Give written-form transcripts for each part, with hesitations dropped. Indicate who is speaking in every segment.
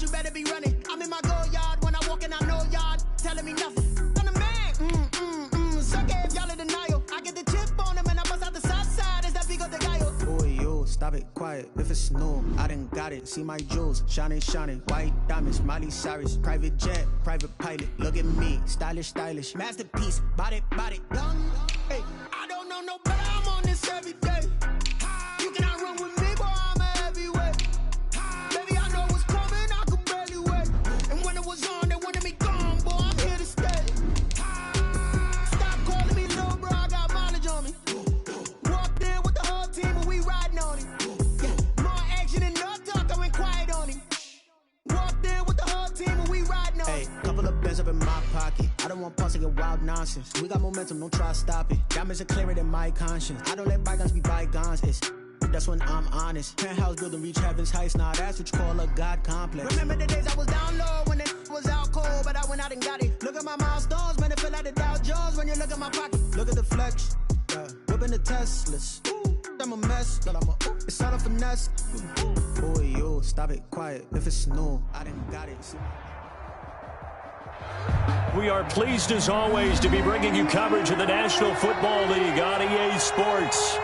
Speaker 1: you better be running. I'm in my go yard when I walk in, I know y'all telling me nothing. I'm the man, suck it if y'all in denial. I get the chip on him and I bust out the south side. Is that Pico de Gallo?
Speaker 2: Boy, yo, stop it, quiet. If it's new, I done got it. See my jewels, shining, white diamonds, Miley Cyrus, private jet, private pilot. Look at me, stylish, masterpiece, body, young. Hey, I don't know no better. I'm on this every day. You cannot run with me, boy. I'm a heavyweight. Baby, I know what's coming. I could barely wait. And when it was on, they wanted me gone, boy. I'm here to stay. Stop calling me little bro. I got mileage on me. Walked in with the whole team and we riding on him. More action and no talk. I went quiet on him. Walked in with the whole team and we riding on him. Hey, couple of bands up in my pocket. I don't want pulse to get wild nonsense. We got momentum, don't try to stop it. Diamonds are clearer than my conscience. I don't let bygones be bygones. That's when I'm honest. Penthouse building, reach heaven's heights. Now that's what you call a God complex. Remember the days I was down low when it was out cold, but I went out and got it. Look at my milestones, man, it feel like the Dow Jones when you look at my pocket. Look at the flex, whipping the Teslas. I'm a mess, but it's all a finesse. Boy, yo, stop it, quiet. If it's new, I done got it. See?
Speaker 3: We are pleased as always to be bringing you coverage of the National Football League on EA Sports.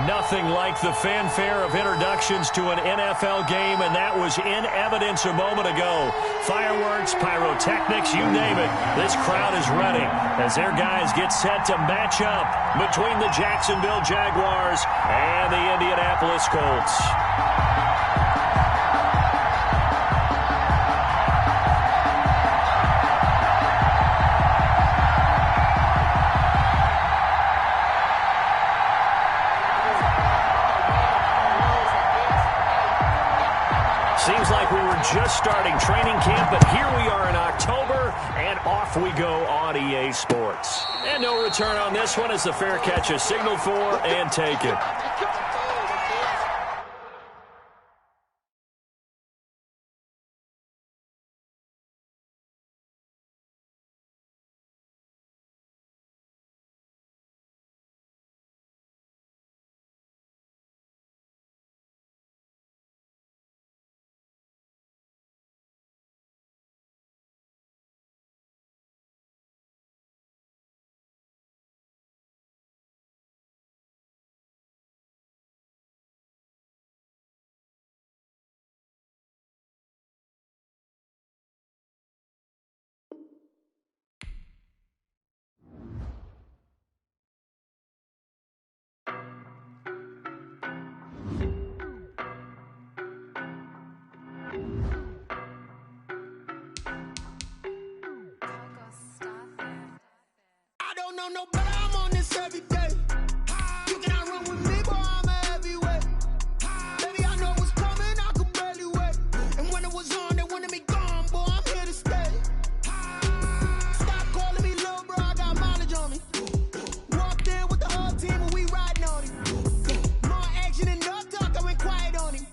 Speaker 3: Nothing like the fanfare of introductions to an NFL game, and that was in evidence a moment ago. Fireworks, pyrotechnics, you name it. This crowd is ready as their guys get set to match up between the Jacksonville Jaguars and the Indianapolis Colts. Seems like we were just starting training camp, but here we are in October, and off we go on EA Sports. And no return on this one as the fair catch is signaled for and taken.
Speaker 1: No better, I'm on this every day. You cannot run with me, boy, I'm a heavyweight. Baby, I know what's coming, I could barely wait. And when it was on, they wanted me gone, boy, I'm here to stay. Stop calling me little bro, I got mileage on me. Walked in with the whole team and we riding on him. More action and no talk, I went quiet on him.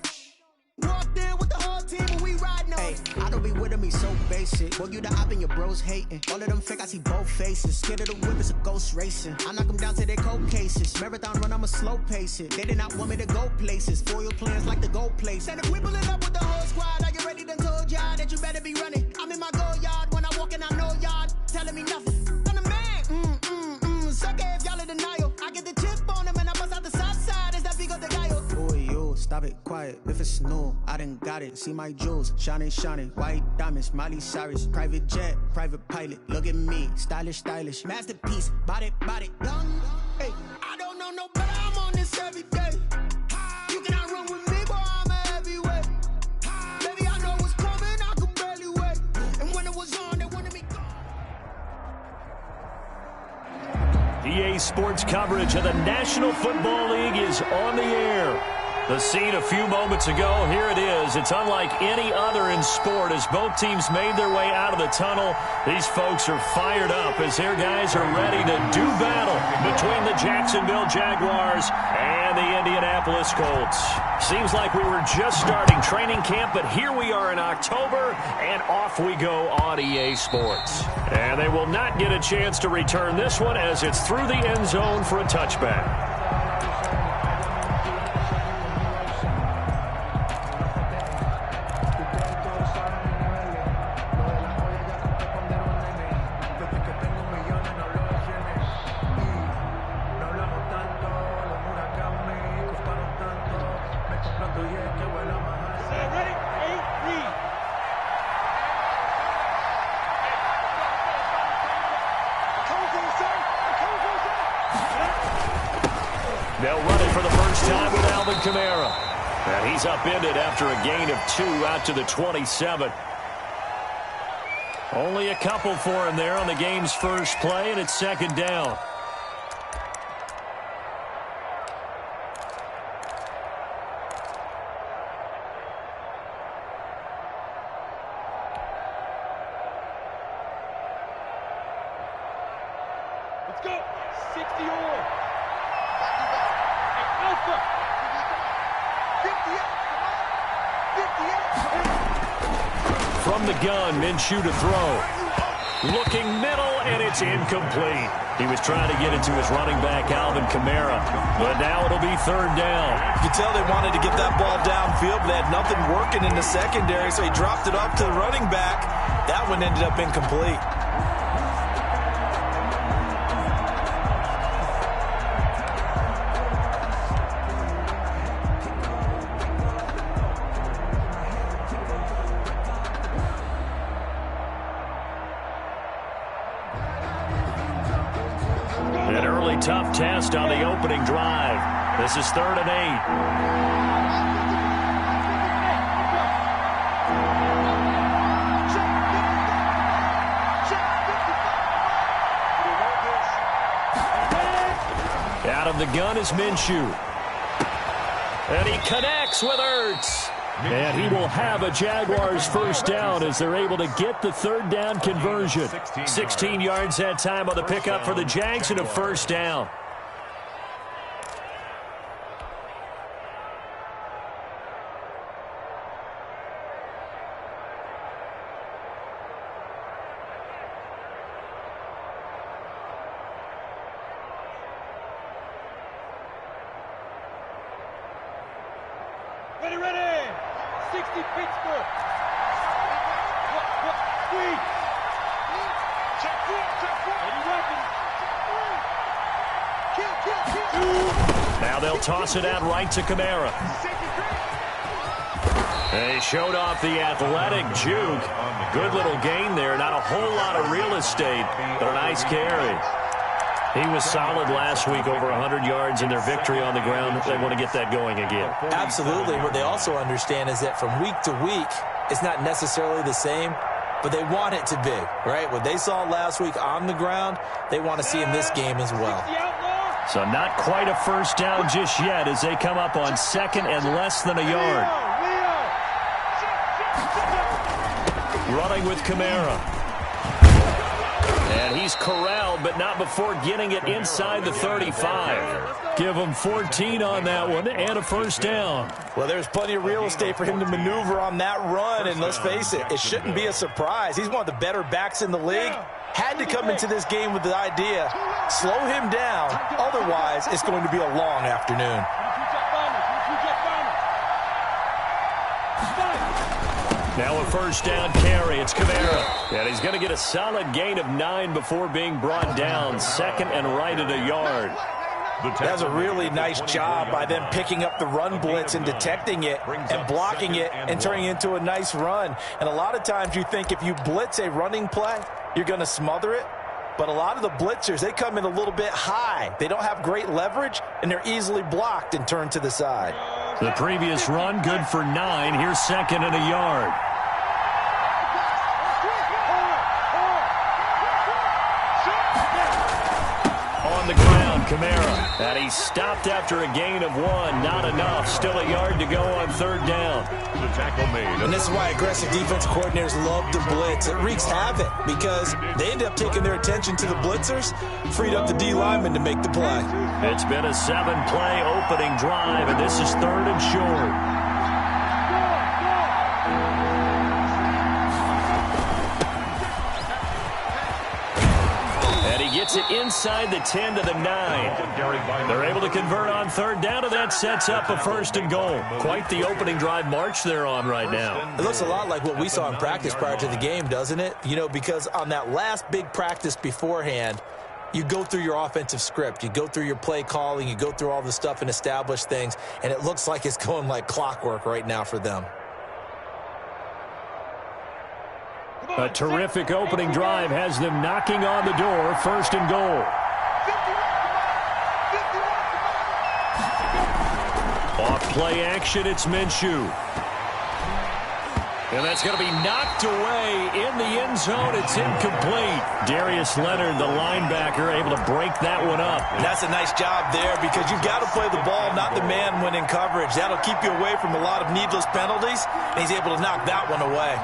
Speaker 1: Walked in with the whole team and we riding on him.
Speaker 2: I don't be with me so basic. Boy, you the op and your bros hating. All of them fake, I see both faces. Scared of the whip, it's a ghost racing. I knock them down to their cold cases. Marathon run, I'ma slow pace it. They did not want me to go places. Foil plans like the go place. And if we pull it up with the whole squad, I get ready, done told y'all that you better be running. I'm in my go yard when I walk in, I know y'all telling me nothing. I'm the man, suck it if y'all in denial. I get the chip on him and I bust out the south side. Is that Pico de Gallo? Boy, yo, stop it, quiet. If it's new, I done got it. See my jewels, shining, white diamonds, Miley Cyrus, private jet, private pilot. Look at me, stylish, masterpiece, body, young.
Speaker 1: Hey, I don't know no better. I'm on this every day. You cannot run with me, boy. I'm a heavyweight. Baby, I know what's coming. I could barely wait. And when it was on, they wanted me gone.
Speaker 3: EA Sports coverage of the National Football League is on the air. The scene a few moments ago, here it is. It's unlike any other in sport as both teams made their way out of the tunnel. These folks are fired up as their guys are ready to do battle between the Jacksonville Jaguars and the Indianapolis Colts. Seems like we were just starting training camp, but here we are in October, and off we go on EA Sports. And they will not get a chance to return this one as it's through the end zone for a touchback. Kamara. And he's upended after a gain of 2 out to the 27. Only a couple for him there on the game's first play, and it's second down.
Speaker 4: Let's go. 60 all. Alpha. 58.
Speaker 3: From the gun, Minshew to throw. Looking middle, and it's incomplete. He was trying to get it to his running back, Alvin Kamara. But now it'll be third down.
Speaker 5: You can tell they wanted to get that ball downfield, but they had nothing working in the secondary, so he dropped it off to the running back. That one ended up incomplete.
Speaker 3: An early tough test on the opening drive. This is 3rd and 8. Out of the gun is Minshew. And he connects with Ertz. And he will have a Jaguars first down as they're able to get the third down conversion. 16 yards that time on the pickup for the Jags and a first down.
Speaker 4: Ready, ready. 60 Pittsburgh. What? Squeeze. Check four. Ready, weapon. Kill.
Speaker 3: Now they'll toss it out right to Kamara. They showed off the athletic juke. Good little gain there. Not a whole lot of real estate, but a nice carry. He was solid last week, over 100 yards in their victory on the ground. They want to get that going again.
Speaker 5: Absolutely. What they also understand is that from week to week, it's not necessarily the same, but they want it to be, right? What they saw last week on the ground, they want to see in this game as well.
Speaker 3: So not quite a first down just yet as they come up on 2nd and less than a yard. Running with Kamara. And he's corralled, but not before getting it inside the 35. Give him 14 on that one and a first down.
Speaker 5: Well, there's plenty of real estate for him to maneuver on that run, and let's face it, it shouldn't be a surprise. He's one of the better backs in the league. Had to come into this game with the idea, slow him down, otherwise it's going to be a long afternoon.
Speaker 3: Now a first down carry. It's Kamara. And he's going to get a solid gain of 9 before being brought down. 2nd and right at a yard.
Speaker 5: That's a really nice job by them picking up the run blitz and detecting it and blocking it and turning it into a nice run. And a lot of times you think if you blitz a running play, you're going to smother it. But a lot of the blitzers, they come in a little bit high. They don't have great leverage, and they're easily blocked and turned to the side.
Speaker 3: The previous run, good for 9. Here's 2nd and a yard. On the ground, Kamara. And he stopped after a gain of 1. Not enough. Still a yard to go on 3rd down.
Speaker 4: The tackle made.
Speaker 5: And this is why aggressive defense coordinators love to blitz. It wreaks havoc because they end up taking their attention to the blitzers, freed up the D lineman to make the play.
Speaker 3: It's been a 7-play opening drive, and this is 3rd and short. Gets it inside the 10 to the 9. They're able to convert on 3rd down, and that sets up a 1st and goal. Quite the opening drive march they're on right now.
Speaker 5: It looks a lot like what we saw in practice prior to the game, doesn't it? You know, because on that last big practice beforehand, you go through your offensive script, you go through your play calling, you go through all the stuff and establish things, and it looks like it's going like clockwork right now for them.
Speaker 3: A terrific opening drive has them knocking on the door. 1st and goal. Off play action. It's Minshew. And that's going to be knocked away in the end zone. It's incomplete. Darius Leonard, the linebacker, able to break that one up.
Speaker 5: And that's a nice job there because you've got to play the ball, not the man when in coverage. That'll keep you away from a lot of needless penalties, and he's able to knock that one away.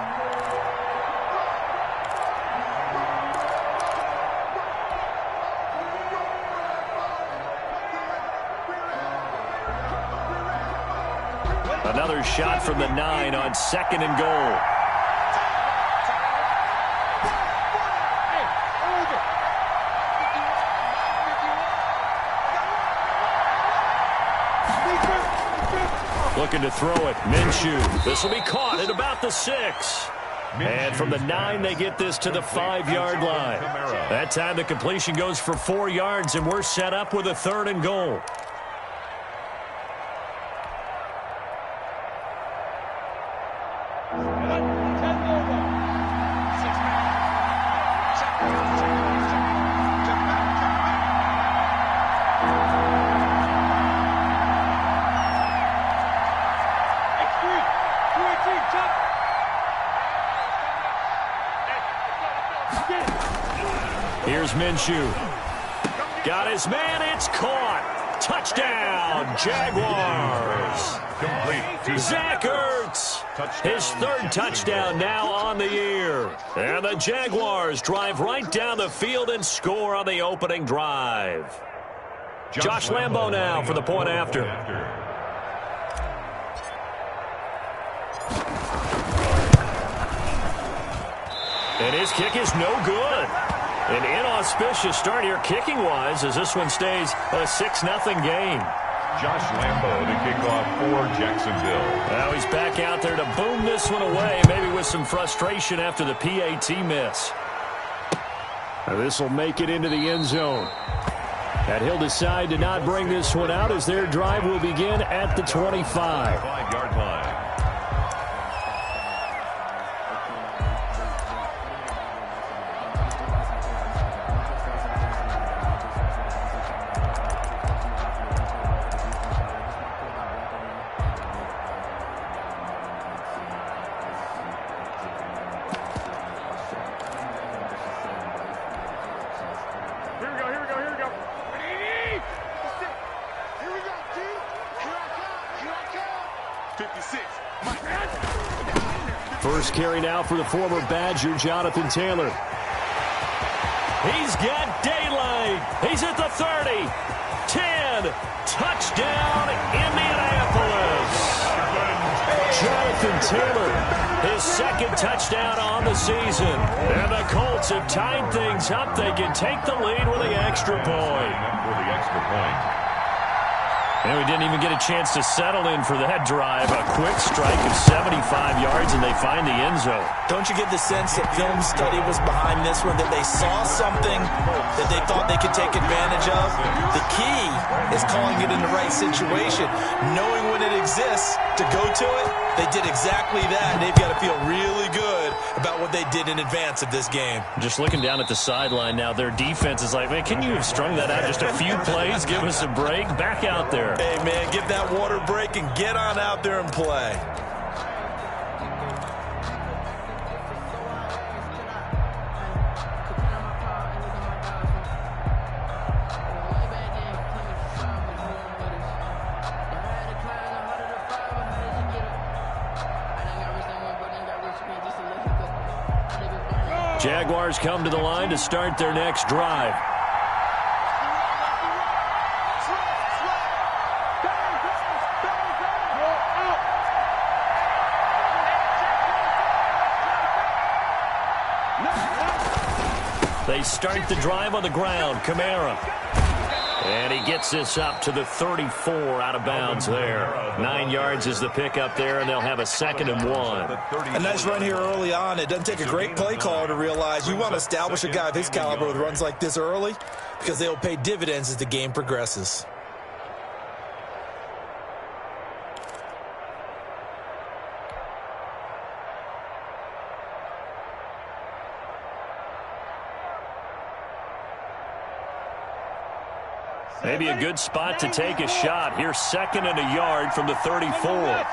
Speaker 3: Another shot from the 9 on 2nd and goal. Looking to throw it. Minshew. This will be caught at about the 6. And from the 9, they get this to the 5-yard line. That time the completion goes for 4 yards, and we're set up with a 3rd and goal. Here's Minshew. Got his man. It's caught. Touchdown, Jaguars. Zach Ertz. His 3rd touchdown now on the year. And the Jaguars drive right down the field and score on the opening drive. Josh Lambo now for the point after. And his kick is no good. An inauspicious start here kicking-wise as this one stays a 6-0 game.
Speaker 4: Josh Lambo to kick off for Jacksonville.
Speaker 3: Now he's back out there to boom this one away, maybe with some frustration after the PAT miss. This will make it into the end zone. And he'll decide to not bring this one out as their drive will begin at the 25.
Speaker 4: 5-yard line.
Speaker 3: First carry now for the former Badger, Jonathan Taylor. He's got daylight. He's at the 30. 10. Touchdown, Indianapolis. Jonathan Taylor, his 2nd touchdown on the season. And the Colts have tied things up. They can take the lead with the extra point. And we didn't even get a chance to settle in for that drive. A quick strike of 75 yards, and they find the end zone.
Speaker 5: Don't you get the sense that film study was behind this one, that they saw something that they thought they could take advantage of? The key is calling it in the right situation. Knowing when it exists to go to it, they did exactly that. They've got to feel really good about what they did in advance of this game.
Speaker 3: Just looking down at the sideline now, their defense is like, man, can you have strung that out just a few plays? Give us a break. Back out there.
Speaker 5: Hey, man, get that water break and get on out there and play.
Speaker 3: Jaguars come to the line to start their next drive. They start the drive on the ground. Kamara. And he gets this up to the 34 out of bounds there. 9 yards is the pickup there, and they'll have a 2nd and 1.
Speaker 5: A nice run here early on. It doesn't take a great play caller to realize you want to establish a guy of his caliber with runs like this early because they'll pay dividends as the game progresses.
Speaker 3: Maybe a good spot to take a shot. Here's 2nd and a yard from the 34.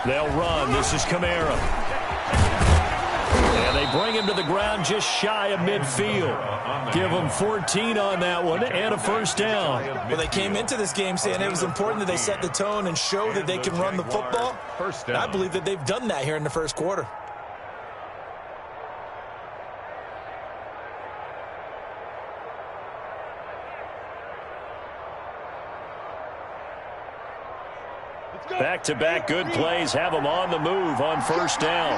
Speaker 3: They'll run. This is Kamara. And they bring him to the ground just shy of midfield. Give him 14 on that one and a first down.
Speaker 5: Well, they came into this game saying it was important that they set the tone and show that they can run the football. And I believe that they've done that here in the first quarter.
Speaker 3: Back-to-back good plays have them on the move on first down.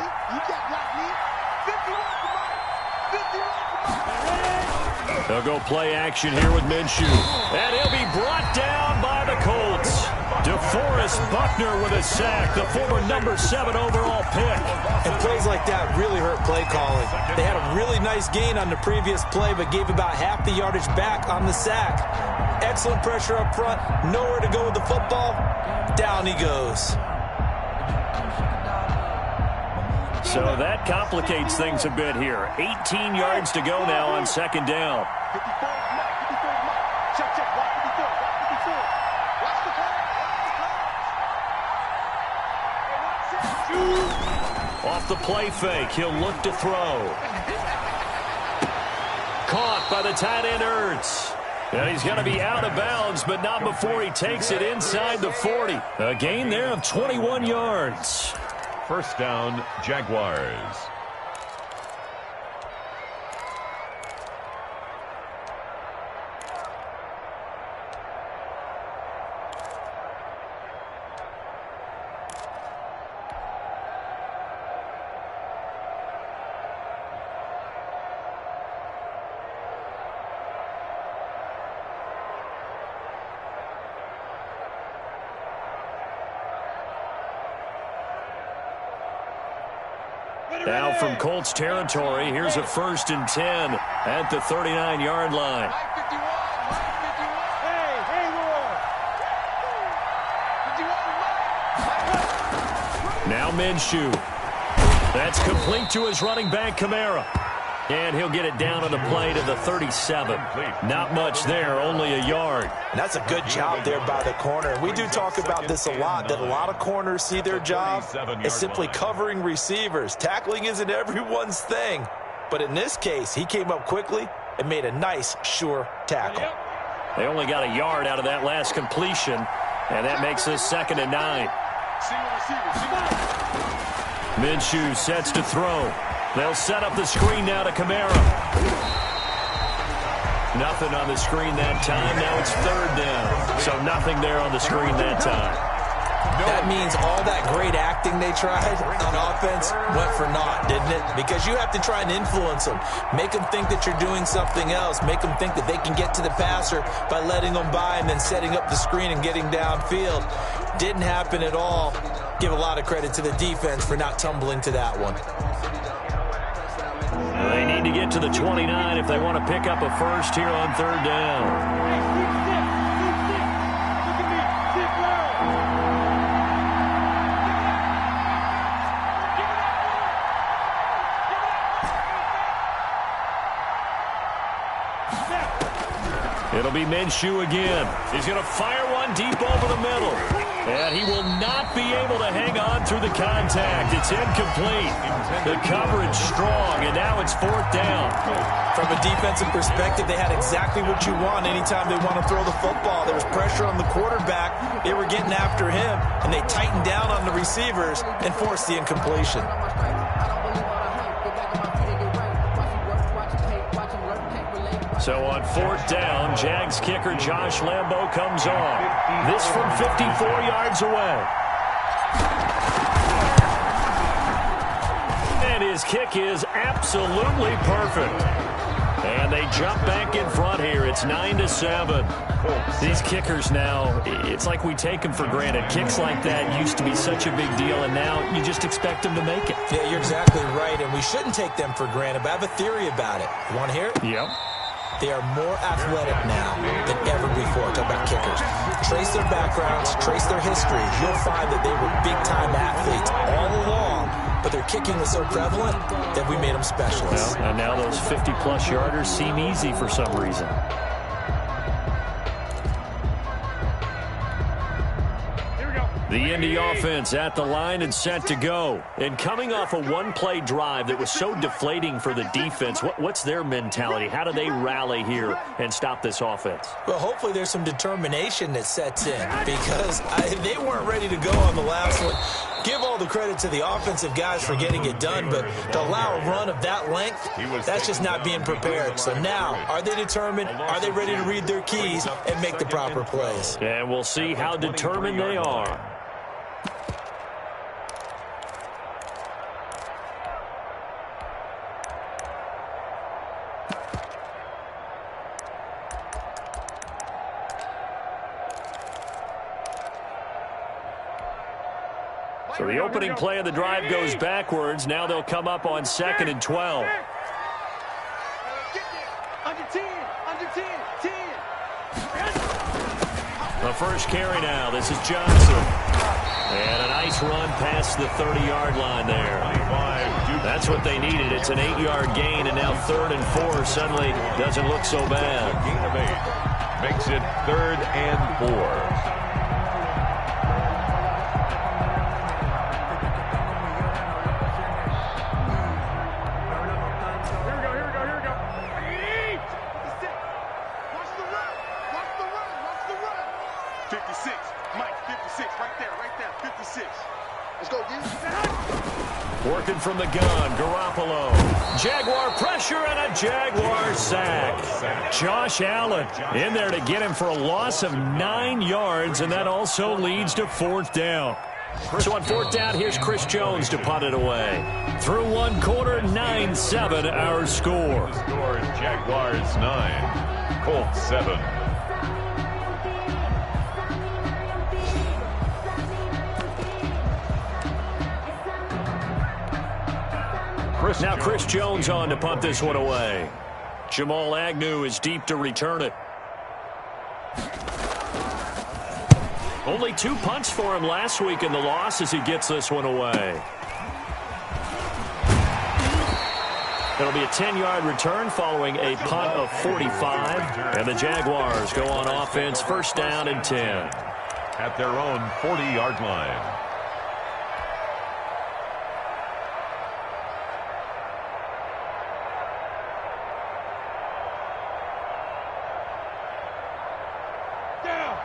Speaker 3: They'll go play action here with Minshew. And he'll be brought down by the Colts. DeForest Buckner with a sack, the former number 7 overall pick.
Speaker 5: And plays like that really hurt play calling. They had a really nice gain on the previous play, but gave about half the yardage back on the sack. Excellent pressure up front, nowhere to go with the football. Down he goes.
Speaker 3: So that complicates things a bit here. 18 yards to go now on 2nd down. Off the play fake, he'll look to throw. Caught by the tight end Ertz. And he's going to be out of bounds, but not before he takes it inside the 40. A gain there of 21 yards.
Speaker 4: First down, Jaguars.
Speaker 3: Now from Colts territory, here's a 1st and 10 at the 39-yard line. Now Minshew. That's complete to his running back, Kamara. And he'll get it down on the play to the 37. Not much there, only a yard.
Speaker 5: And that's a good job there by the corner. We do talk about this a lot, that a lot of corners see their job as simply covering receivers. Tackling isn't everyone's thing. But in this case, he came up quickly and made a nice, sure tackle.
Speaker 3: They only got a yard out of that last completion, and that makes this 2nd and 9. Minshew sets to throw. They'll set up the screen now to Kamara. Nothing on the screen that time. Now it's 3rd down. So nothing there on the screen that time.
Speaker 5: That means all that great acting they tried on offense went for naught, didn't it? Because you have to try and influence them. Make them think that you're doing something else. Make them think that they can get to the passer by letting them by and then setting up the screen and getting downfield. Didn't happen at all. Give a lot of credit to the defense for not tumbling to that one.
Speaker 3: They need to get to the 29 if they want to pick up a first here on 3rd down. It'll be Minshew again. He's going to fire one deep over the middle. And he will not be able to hang on through the contact. It's incomplete. The coverage strong, and now it's 4th down.
Speaker 5: From a defensive perspective, they had exactly what you want anytime they want to throw the football. There was pressure on the quarterback. They were getting after him, and they tightened down on the receivers and forced the incompletion.
Speaker 3: So on 4th down, Jags kicker Josh Lambo comes on. This from 54 yards away. And his kick is absolutely perfect. And they jump back in front here. It's 9-7. These kickers now, it's like we take them for granted. Kicks like that used to be such a big deal, and now you just expect them to make it.
Speaker 5: Yeah, you're exactly right, and we shouldn't take them for granted, but I have a theory about it. You want to hear it?
Speaker 3: Yep.
Speaker 5: They are more athletic now than ever before. Talk about kickers. Trace their backgrounds, trace their history. You'll find that they were big-time athletes all along, but their kicking was so prevalent that we made them specialists.
Speaker 3: Well, and now those 50-plus yarders seem easy for some reason. The Indy offense at the line and set to go. And coming off a one-play drive that was so deflating for the defense, what's their mentality? How do they rally here and stop this offense?
Speaker 5: Well, hopefully there's some determination that sets in because they weren't ready to go on the last one. Give all the credit to the offensive guys for getting it done, but to allow a run of that length, that's just not being prepared. So now, are they determined? Are they ready to read their keys and make the proper plays?
Speaker 3: And we'll see how determined they are. So the opening play of the drive goes backwards. Now they'll come up on 2nd and 12.
Speaker 1: Under 10, under 10, 10.
Speaker 3: The first carry now. This is Johnson. And a nice run past the 30-yard line there. That's what they needed. It's an 8-yard gain, and now 3rd and 4 suddenly doesn't look so bad.
Speaker 4: Gain of 8 makes it 3rd and 4.
Speaker 3: Working from the gun, Garoppolo. Jaguar pressure and a Jaguar sack. Josh Allen in there to get him for a loss of 9 yards, and that also leads to 4th down. So on 4th down, here's Chris Jones to punt it away. Through one quarter, 9-7 our score.
Speaker 4: The score is Jaguars 9, Colts 7.
Speaker 3: Now Chris Jones on to punt this one away. Jamal Agnew is deep to return it. Only 2 punts for him last week in the loss as he gets this one away. It'll be a 10-yard return following a punt of 45. And the Jaguars go on offense, 1st down and 10.
Speaker 4: At their own 40-yard line.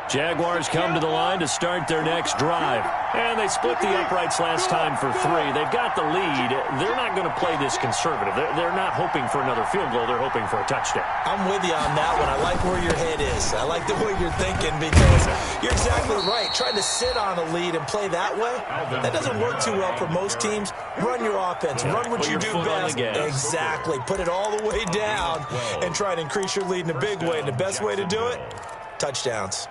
Speaker 3: Jaguars come to the line to start their next drive. And they split the uprights last time for 3. They've got the lead. They're not going to play this conservative. They're not hoping for another field goal. They're hoping for a touchdown.
Speaker 5: I'm with you on that one. I like where your head is. I like the way you're thinking because you're exactly right. Trying to sit on a lead and play that way, that doesn't work too well for most teams. Run your offense. Run what you do best. Exactly. Put it all the way down and try and increase your lead in a big way. And the best way to do it, touchdowns.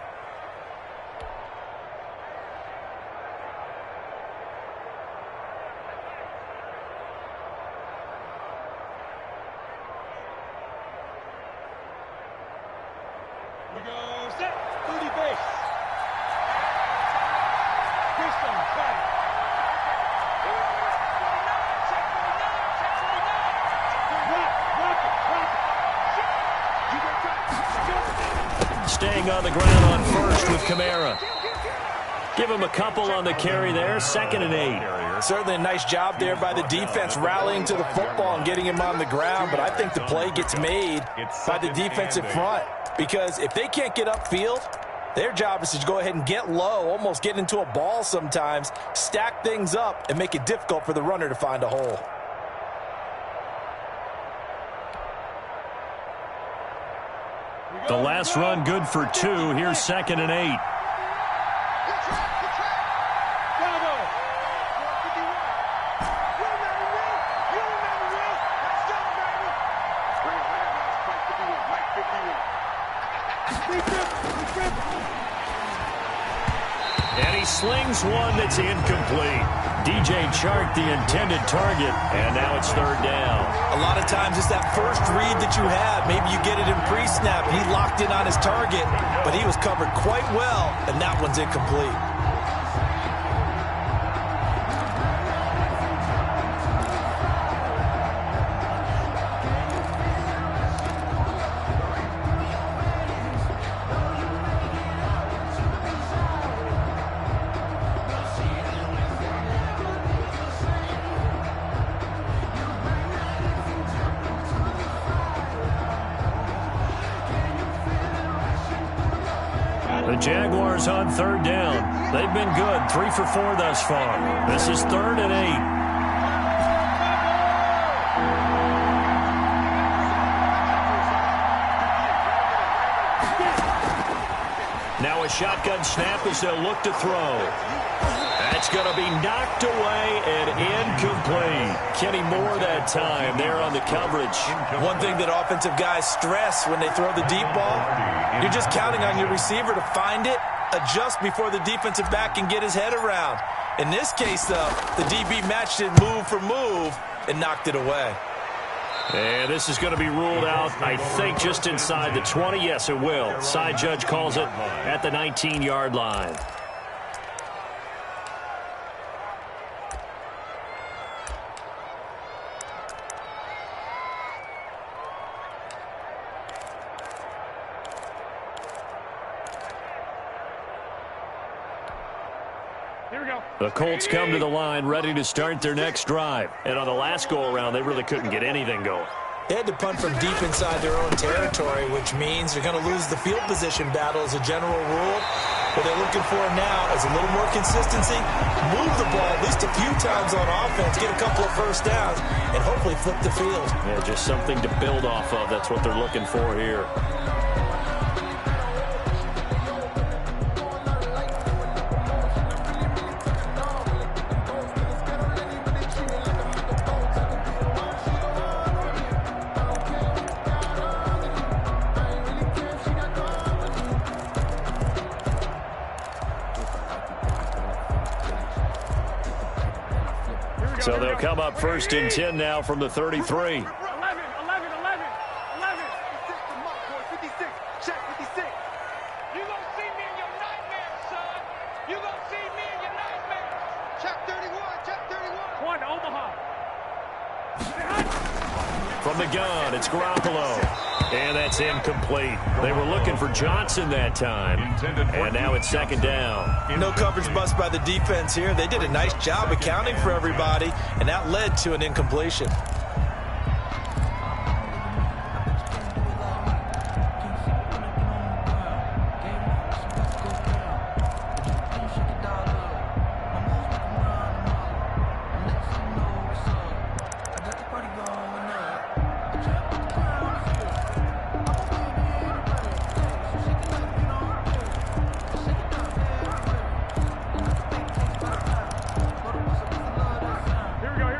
Speaker 3: Staying on the ground on 1st with Kamara. Give him a couple on the carry there. 2nd and 8.
Speaker 5: Certainly a nice job there by the defense rallying to the football and getting him on the ground, but I think the play gets made by the defensive front because if they can't get upfield, their job is to go ahead and get low, almost get into a ball sometimes, stack things up, and make it difficult for the runner to find a hole.
Speaker 3: The last run good for 2. Here's 2nd and 8. And he slings one that's incomplete. DJ Chark, the intended target, and now it's third down.
Speaker 5: A lot of times it's that first read that you have. Maybe you get it in pre-snap. He locked in on his target, but he was covered quite well, and that one's incomplete.
Speaker 3: The Jaguars on third down. They've been good, 3 for 4 thus far. This is 3rd and 8. Now a shotgun snap as they'll look to throw. That's going to be knocked away and incomplete. Kenny Moore that time there on the coverage.
Speaker 5: One thing that offensive guys stress when they throw the deep ball, you're just counting on your receiver to find it, adjust before the defensive back can get his head around. In this case, though, the DB matched it move for move and knocked it away.
Speaker 3: And this is going to be ruled out, I think, just inside the 20. Yes, it will. Side judge calls it at the 19-yard line. The Colts come to the line ready to start their next drive. And on the last go-around, they really couldn't get anything going.
Speaker 5: They had to punt from deep inside their own territory, which means they're going to lose the field position battle as a general rule. What they're looking for now is a little more consistency, move the ball at least a few times on offense, get a couple of first downs, and hopefully flip the field.
Speaker 3: Yeah, just something to build off of. That's what they're looking for here. So they'll come up 1st and 10 now from the 33.
Speaker 6: 11. Check 56. You gonna see me in your nightmares, son. You gonna see me in your nightmares. Check 31. One, Omaha.
Speaker 3: From the gun, it's Garoppolo. And that's incomplete. They were looking for Johnson that time. And now it's 2nd down.
Speaker 5: No coverage bust by the defense here. They did a nice job accounting for everybody, and that led to an incompletion.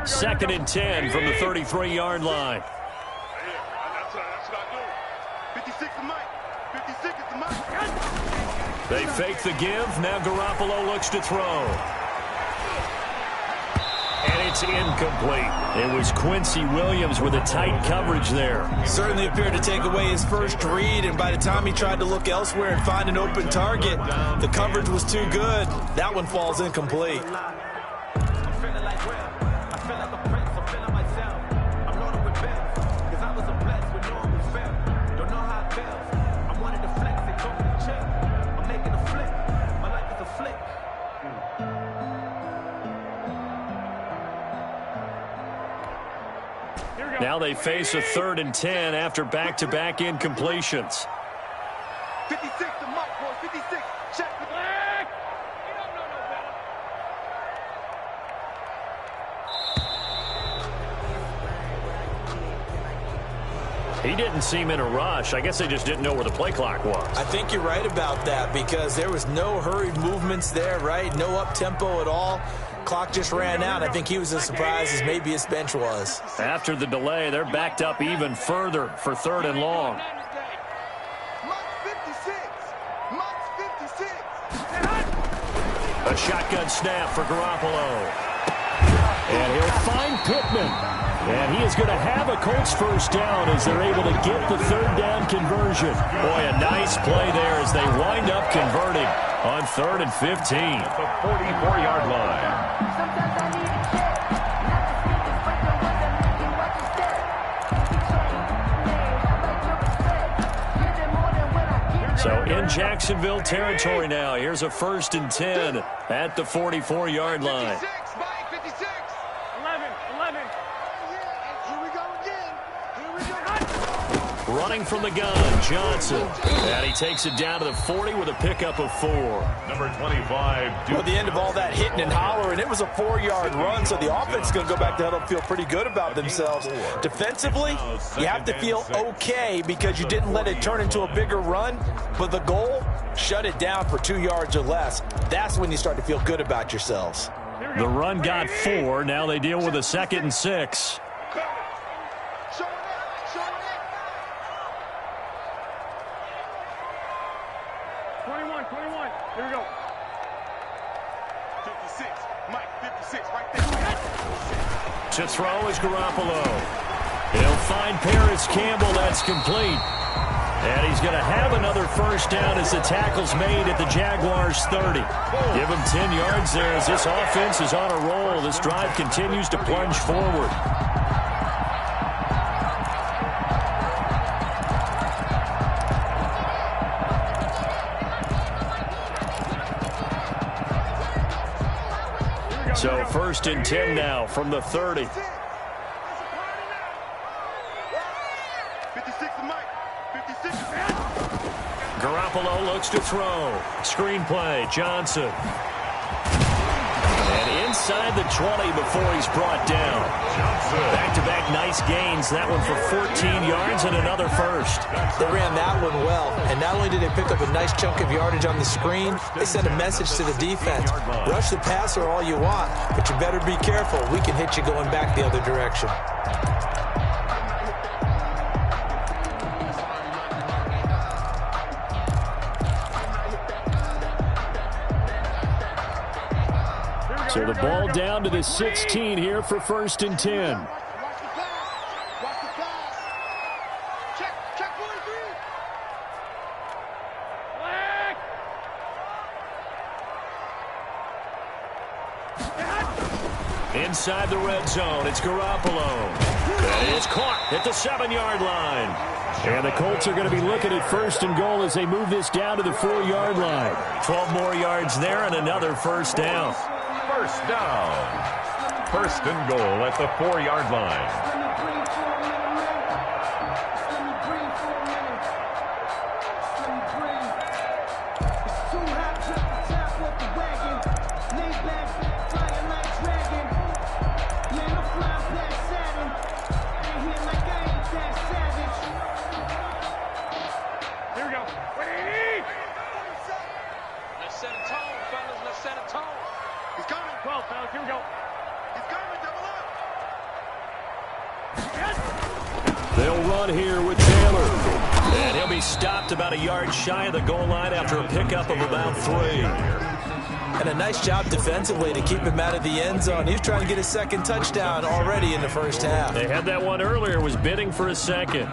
Speaker 3: Second and 10 from the 33-yard line.
Speaker 6: That's what I do. 56 is Mike. 56 is Mike.
Speaker 3: They fake the give. Now Garoppolo looks to throw. And it's incomplete. It was Quincy Williams with a tight coverage there.
Speaker 5: Certainly appeared to take away his first read, and by the time he tried to look elsewhere and find an open target, the coverage was too good. That one falls incomplete.
Speaker 3: Now they face a 3rd and 10 after back-to-back incompletions.
Speaker 6: 56 to Mike, boy. 56. Check.
Speaker 3: He didn't seem in a rush. I guess they just didn't know where the play clock was.
Speaker 5: I think you're right about that because there was no hurried movements there, right? No up-tempo at all. Clock just ran out. I think he was as surprised as maybe his bench was.
Speaker 3: After the delay, they're backed up even further for 3rd and long.
Speaker 6: Mike's 56. Mike's 56.
Speaker 3: A shotgun snap for Garoppolo. And he'll find Pittman. And he is going to have a Colts first down as they're able to get the third down conversion. Boy, a nice play there as they wind up converting on 3rd and 15.
Speaker 4: At the 44-yard line.
Speaker 3: So in Jacksonville territory now. Here's a 1st and 10 at the 44-yard line.
Speaker 6: 56, Mike, 56. 11. Here we go again.
Speaker 3: Running from the gun, Johnson. And he takes it down to the 40 with a pickup of 4.
Speaker 4: Number 25.
Speaker 5: At the end of all that hitting and hollering, it was a 4-yard run, so the offense is going to go back to huddle and feel pretty good about themselves. Defensively, you have to feel okay because you didn't let it turn into a bigger run, but the goal, shut it down for 2 yards or less. That's when you start to feel good about yourselves.
Speaker 3: The run got 4. Now they deal with a 2nd and 6.
Speaker 6: 21. Here we go. 56. Mike, 56 right there.
Speaker 3: To throw is Garoppolo. He'll find Paris Campbell. That's complete. And he's going to have another first down as the tackle's made at the Jaguars' 30. Give him 10 yards there as this offense is on a roll. This drive continues to plunge forward. So 1st and 10 now from the 30.
Speaker 6: 56 Mike. 56.
Speaker 3: Garoppolo looks to throw. Screen play, Johnson. And inside the 20 before he's brought down. Back-to-back nice gains. That one for 14 yards and another first.
Speaker 5: They ran that one well, and not only did they pick up a nice chunk of yardage on the screen, they sent a message to the defense. Rush the passer all you want, but you better be careful. We can hit you going back the other direction.
Speaker 3: So the ball down to the 16 here for 1st and 10.
Speaker 6: Watch the pass. Check 43.
Speaker 3: Inside the red zone, it's Garoppolo. And it's caught at the 7-yard line. And the Colts are going to be looking at 1st and goal as they move this down to the 4-yard line. 12 more yards there and another first down.
Speaker 4: First down. 1st and goal at the 4-yard line.
Speaker 3: They'll run here with Taylor. And he'll be stopped about a yard shy of the goal line after a pickup of about 3.
Speaker 5: And a nice job defensively to keep him out of the end zone. He's trying to get a 2nd touchdown already in the first half.
Speaker 3: They had that one earlier, was bidding for a 2nd.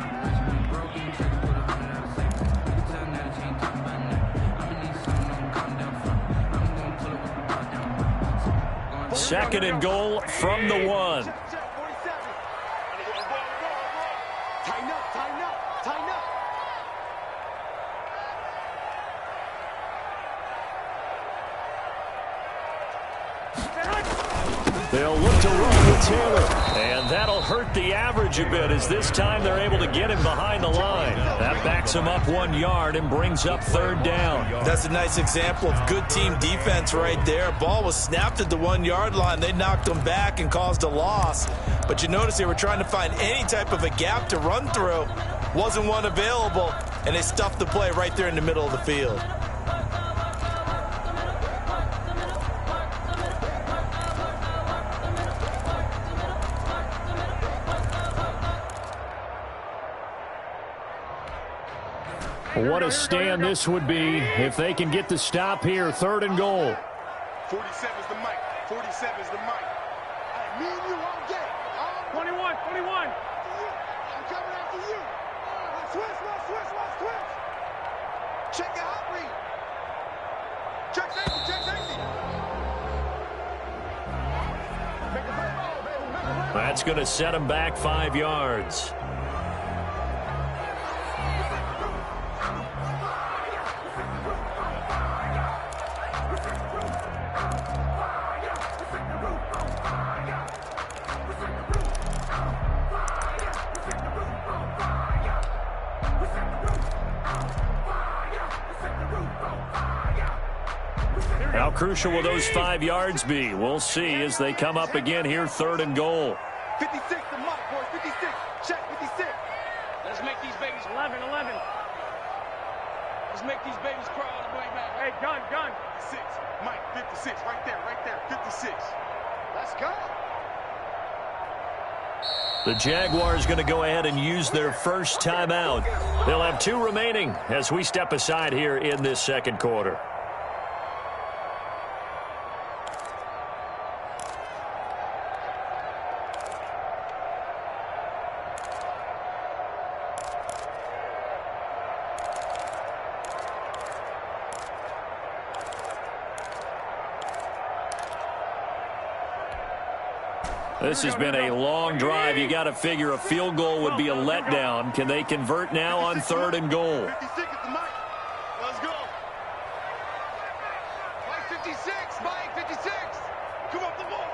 Speaker 3: 2nd and goal from the 1. They'll look to run with Taylor, and that'll hurt the average a bit as this time they're able to get him behind the line. That backs him up 1 yard and brings up 3rd down.
Speaker 5: That's a nice example of good team defense right there. Ball was snapped at the 1-yard line. They knocked him back and caused a loss. But you notice they were trying to find any type of a gap to run through. Wasn't one available, and they stuffed the play right there in the middle of the field.
Speaker 3: What a stand this would be if they can get the stop here. 3rd and goal.
Speaker 7: 47 is the mic. 47 is the mic. Hey, me and you, I'm gay.
Speaker 6: 21, 21.
Speaker 7: I'm coming after you. Switch. Check your hot read. Check safety.
Speaker 3: That's going to set him back 5 yards. How crucial will those 5 yards be? We'll see as they come up again here, 3rd and goal.
Speaker 7: 56, the mark, boys. 56. Check 56.
Speaker 6: Let's make these babies 11. Let's make these babies cry all the way back. Hey, gun.
Speaker 7: 56. Mike, 56. Right there. 56. Let's go.
Speaker 3: The Jaguars going to go ahead and use their first timeout. They'll have 2 remaining as we step aside here in this second quarter. This has been a long drive. You got to figure a field goal would be a letdown. Can they convert now on 3rd and goal?
Speaker 7: 56 is the mic. Let's go. Mike 56. Mike 56. Come up the ball.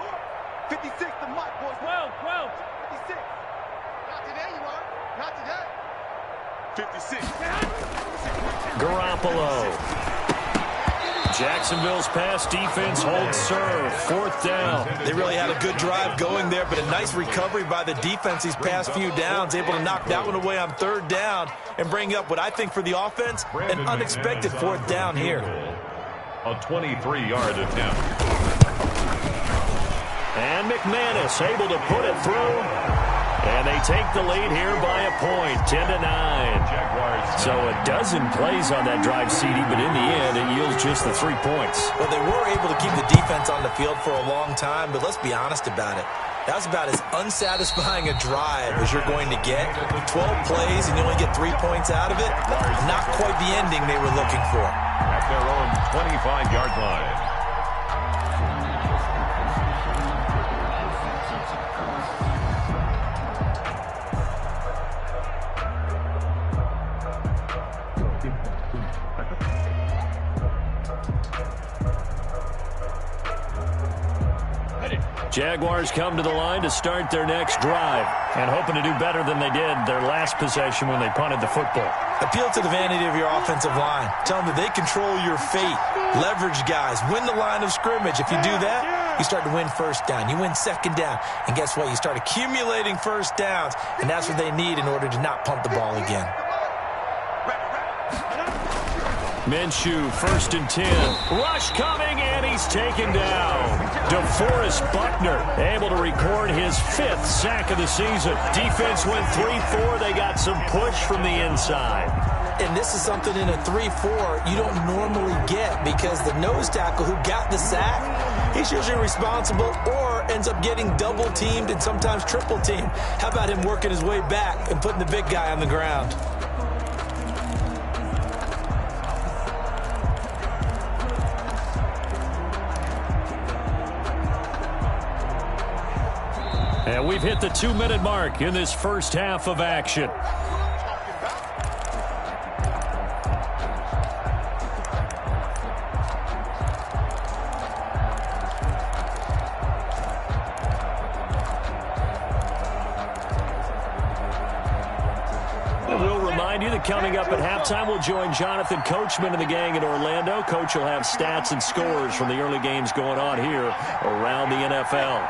Speaker 7: 56 the mic, boys.
Speaker 6: 12.
Speaker 7: 56. Not today, you are. Not today. 56.
Speaker 3: Garoppolo. Jacksonville's pass defense holds serve. 4th down.
Speaker 5: They really had a good drive going there, but a nice recovery by the defense these past few downs, able to knock that one away on 3rd down and bring up what I think for the offense, an unexpected 4th down here.
Speaker 4: A 23-yard attempt.
Speaker 3: And McManus able to put it through. And they take the lead here by a point, 10-9. So a dozen plays on that drive, CD, but in the end, it yields just the 3 points.
Speaker 5: Well, they were able to keep the defense on the field for a long time, but let's be honest about it. That was about as unsatisfying a drive as you're going to get. 12 plays and you only get 3 points out of it. Not quite the ending they were looking for.
Speaker 4: At their own 25-yard line.
Speaker 3: Jaguars come to the line to start their next drive and hoping to do better than they did their last possession when they punted the football.
Speaker 5: Appeal to the vanity of your offensive line. Tell them that they control your fate. Leverage guys. Win the line of scrimmage. If you do that, you start to win 1st down. You win 2nd down. And guess what? You start accumulating 1st downs, and that's what they need in order to not punt the ball again.
Speaker 3: Minshew, 1st and 10. Rush coming, and he's taken down. DeForest Buckner able to record his 5th sack of the season. Defense went 3-4. They got some push from the inside.
Speaker 5: And this is something in a 3-4 you don't normally get because the nose tackle who got the sack, he's usually responsible or ends up getting double-teamed and sometimes triple-teamed. How about him working his way back and putting the big guy on the ground?
Speaker 3: And we've hit the 2-minute mark in this first half of action. Coming up at halftime, we'll join Jonathan Coachman and the gang in Orlando. Coach will have stats and scores from the early games going on here around the NFL.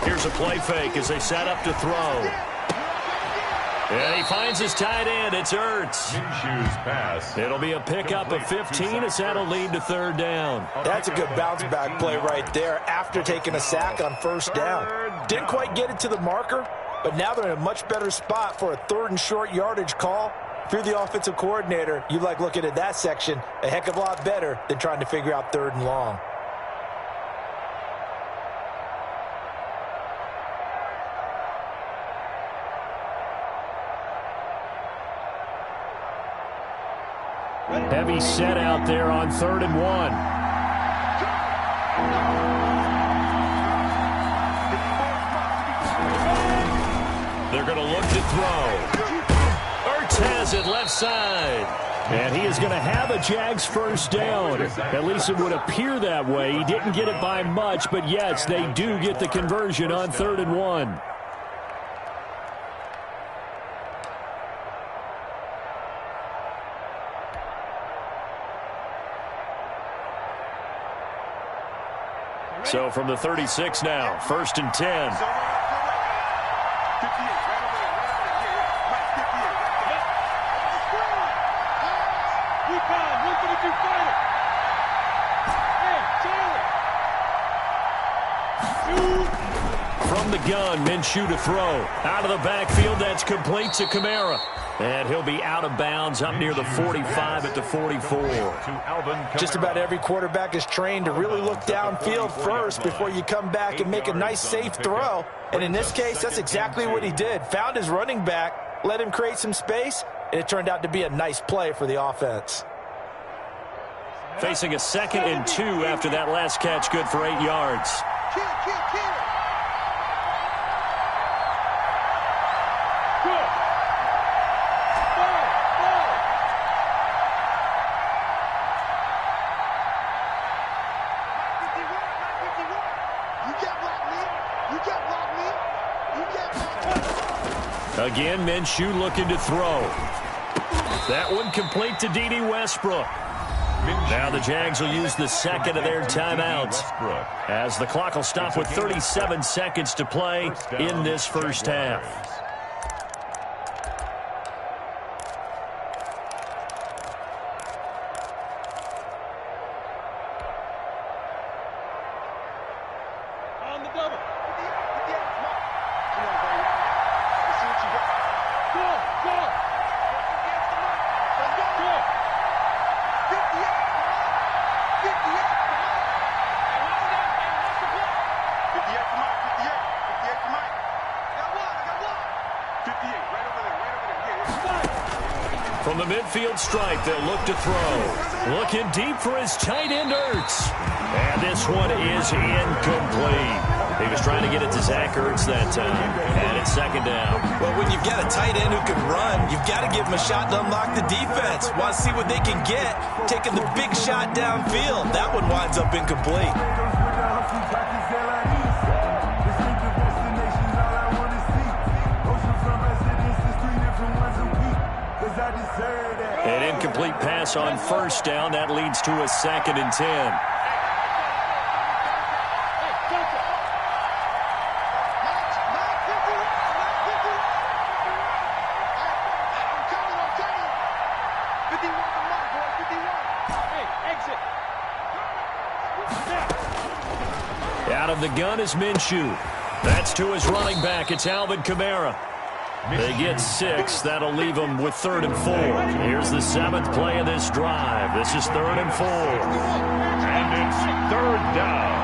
Speaker 3: Here's a play fake as they set up to throw. And he finds his tight end. It's Ertz.
Speaker 4: Minshew's pass.
Speaker 3: It'll be a pickup of 15 as that'll lead to 3rd down.
Speaker 5: That's a good bounce-back play right there after taking a sack on 1st down. Didn't quite get it to the marker, but now they're in a much better spot for a 3rd and short yardage call. If you're the offensive coordinator, you like looking at that section a heck of a lot better than trying to figure out 3rd and long.
Speaker 3: Heavy set out there on 3rd and 1. They're going to look to throw. Ertz has it left side. And he is going to have a Jags first down. At least it would appear that way. He didn't get it by much, but yes, they do get the conversion on 3rd and 1. So from the 36 now, 1st and 10. From the gun, Minshew to throw. Out of the backfield, that's complete to Kamara. And he'll be out of bounds up near the 45 at the 44.
Speaker 5: Just about every quarterback is trained to really look downfield first before you come back and make a nice, safe throw. And in this case, that's exactly what he did. Found his running back, let him create some space, and it turned out to be a nice play for the offense.
Speaker 3: Facing a 2nd and 2 after that last catch, good for 8 yards. Again, Minshew looking to throw. That one complete to D.D. Westbrook. Now the Jags will use the 2nd of their timeouts as the clock will stop with 37 seconds to play in this first half. From the midfield stripe, they'll look to throw. Looking deep for his tight end, Ertz. And this one is incomplete. He was trying to get it to Zach Ertz that time. And it's 2nd down.
Speaker 5: Well, when you've got a tight end who can run, you've got to give him a shot to unlock the defense. Want to see what they can get, taking the big shot downfield. That one winds up incomplete.
Speaker 3: An incomplete pass on 1st down. That leads to a 2nd and 10. Out of the gun is Minshew. That's to his running back. It's Alvin Kamara. They get 6. That'll leave them with 3rd and 4. Here's the 7th play of this drive. This is 3rd and 4.
Speaker 4: And it's 3rd down.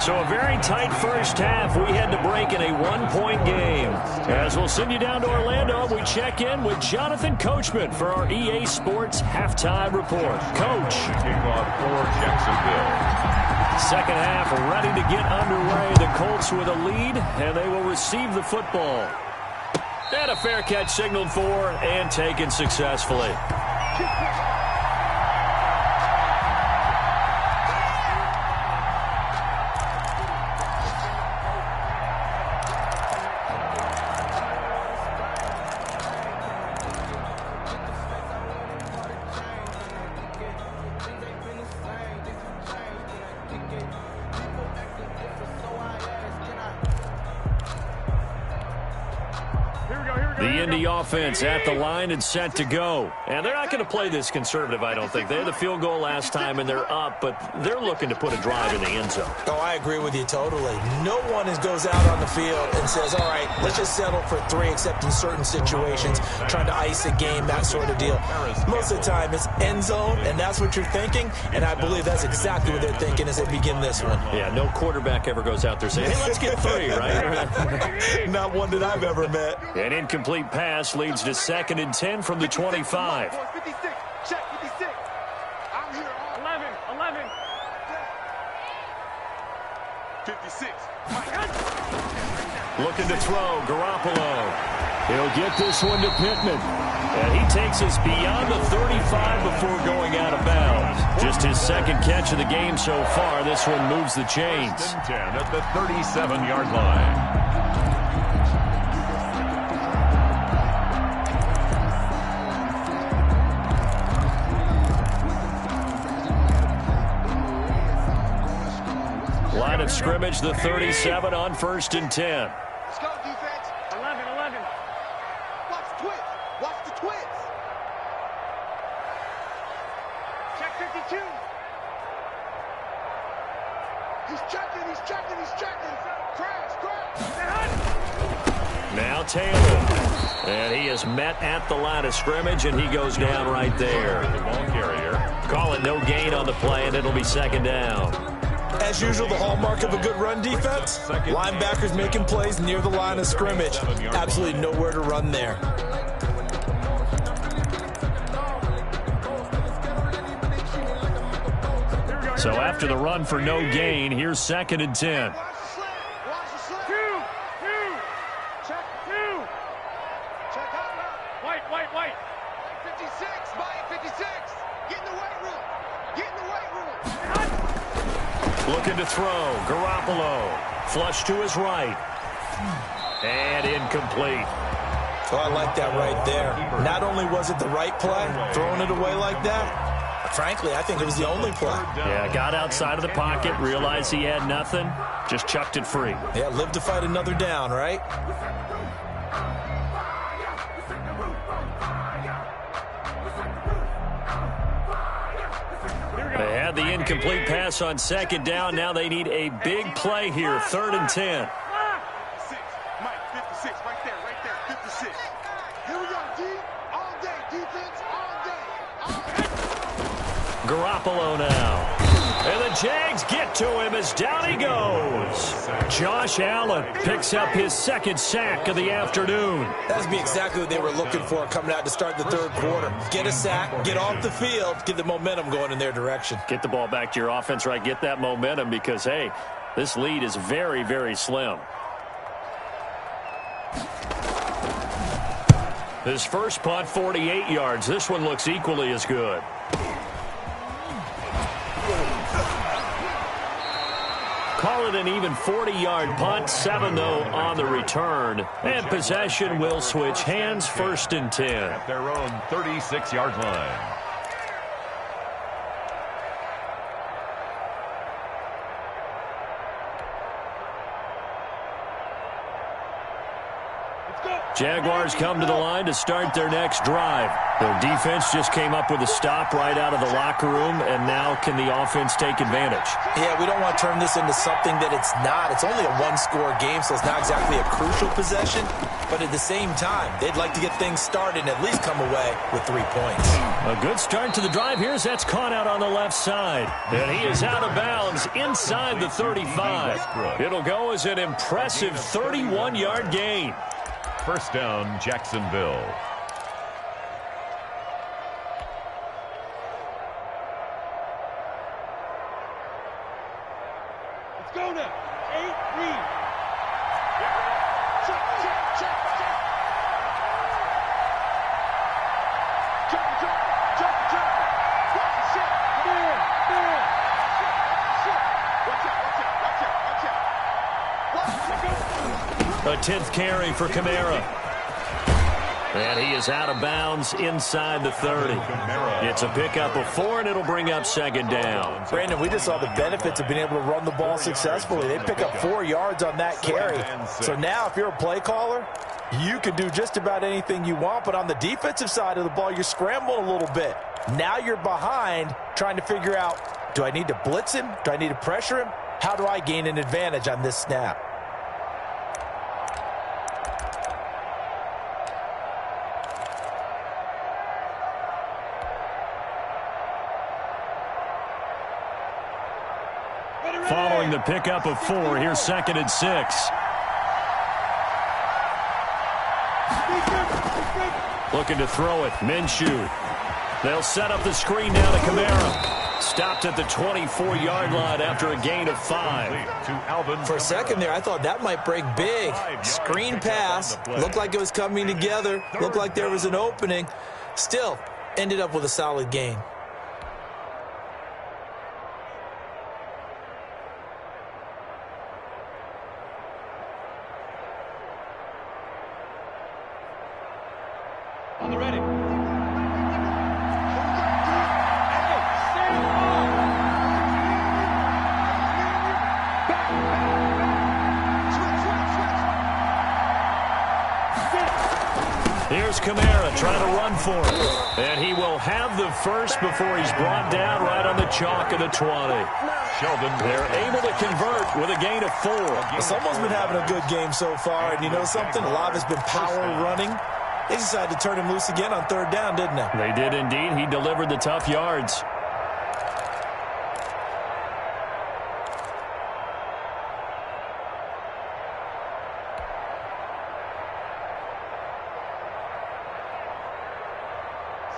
Speaker 3: So a very tight first half. We had to break in a 1-point game. As we'll send you down to Orlando, we check in with Jonathan Coachman for our EA Sports Halftime Report. Coach.
Speaker 4: Kickoff for Jacksonville.
Speaker 3: 2nd half ready to get underway. The Colts with a lead, and they will receive the football. And a fair catch signaled for and taken successfully.
Speaker 6: Here we go.
Speaker 3: The Indy offense at the line and set to go. And they're not going to play this conservative, I don't think. They had the field goal last time, and they're up, but they're looking to put a drive in the end zone.
Speaker 5: Oh, I agree with you totally. No one goes out on the field and says, all right, let's just settle for 3, except in certain situations, trying to ice a game, that sort of deal. Most of the time, it's end zone, and that's what you're thinking, and I believe that's exactly what they're thinking as they begin this one.
Speaker 3: Yeah, no quarterback ever goes out there saying, hey, let's get 3, right?
Speaker 5: Not one that I've ever met.
Speaker 3: An incomplete pass leads to 2nd and 10 from the 25.
Speaker 7: 56. Check 56. I'm here.
Speaker 6: 11.
Speaker 7: 56.
Speaker 3: Looking to throw, Garoppolo. He'll get this one to Pittman. And he takes us beyond the 35 before going out of bounds. Just his 2nd catch of the game so far. This one moves the chains.
Speaker 4: 10 at the 37-yard line.
Speaker 3: Line of scrimmage, the 37 on 1st and 10.
Speaker 7: Let's go, defense.
Speaker 6: 11.
Speaker 7: Watch the twins. Watch the twins.
Speaker 6: Check 52.
Speaker 7: He's checking. Crash.
Speaker 3: Now Taylor. And he is met at the line of scrimmage, and he goes down right there.
Speaker 4: The ball carrier.
Speaker 3: Call it no gain on the play, and it'll be 2nd down.
Speaker 5: As usual, the hallmark of a good run defense, linebackers making plays near the line of scrimmage. Absolutely nowhere to run there.
Speaker 3: So after the run for no gain, here's 2nd and 10.
Speaker 7: Watch the slip.
Speaker 6: 2. Check 2.
Speaker 7: Check out now.
Speaker 6: White.
Speaker 7: 56. Mike 56. Get in the weight room.
Speaker 3: Looking to throw, Garoppolo. Flush to his right. And incomplete.
Speaker 5: Oh, I like that right there. Not only was it the right play, throwing it away like that, frankly, I think it was the only play.
Speaker 3: Yeah, got outside of the pocket, realized he had nothing, just chucked it free.
Speaker 5: Yeah, live to fight another down, right?
Speaker 3: They had the incomplete pass on 2nd down. Now they need a big play here, 3rd and 10.
Speaker 7: 56. Mike 56. Right there. 56. Here we go, D. All day. Defense all day.
Speaker 3: Garoppolo now. And the Jags get to him as down he goes. Josh Allen picks up his 2nd sack of the afternoon.
Speaker 5: That's be exactly what they were looking for coming out to start the 3rd quarter. Get a sack, get off the field, get the momentum going in their direction.
Speaker 3: Get the ball back to your offense, right? Get that momentum because, hey, this lead is very, very slim. His first punt, 48 yards. This one looks equally as good. Call it an even 40-yard punt, 7 though on the return. And possession will switch hands, 1st and 10.
Speaker 4: At their own 36-yard line.
Speaker 3: Jaguars come to the line to start their next drive. Their defense just came up with a stop right out of the locker room, and now can the offense take advantage?
Speaker 5: Yeah, we don't want to turn this into something that it's not. It's only a one-score game, so it's not exactly a crucial possession. But at the same time, they'd like to get things started and at least come away with 3 points.
Speaker 3: A good start to the drive here as that's caught out on the left side. And he is out of bounds inside the 35. It'll go as an impressive 31-yard gain.
Speaker 4: 1st down, Jacksonville.
Speaker 6: Let's go now. 8 lead.
Speaker 7: Check. Watch the shit. Watch out.
Speaker 3: A 10th carry for Kamara. And he is out of bounds inside the 30. It's a pickup of 4, and it'll bring up second down.
Speaker 5: Brandon, we just saw the benefits of being able to run the ball successfully. They pick up 4 yards on that carry. So now if you're a play caller, you can do just about anything you want, but on the defensive side of the ball, you're scrambling a little bit. Now you're behind trying to figure out, do I need to blitz him? Do I need to pressure him? How do I gain an advantage on this snap?
Speaker 3: Following the pickup of 4, here's 2nd and 6. Looking to throw it, Minshew. They'll set up the screen down to Kamara. Stopped at the 24-yard line after a gain of 5.
Speaker 5: For a second there, I thought that might break big. Screen pass. Looked like it was coming together. Looked like there was an opening. Still, ended up with a solid gain.
Speaker 6: On the ready.
Speaker 3: Here's Kamara trying to run for it. And he will have the first before he's brought down right on the chalk of the 20. They're able to convert with a gain of 4.
Speaker 5: Well, someone's been having a good game so far, and you know something? A lot of it's been power running. They decided to turn him loose again on 3rd down, didn't they?
Speaker 3: They did indeed. He delivered the tough yards.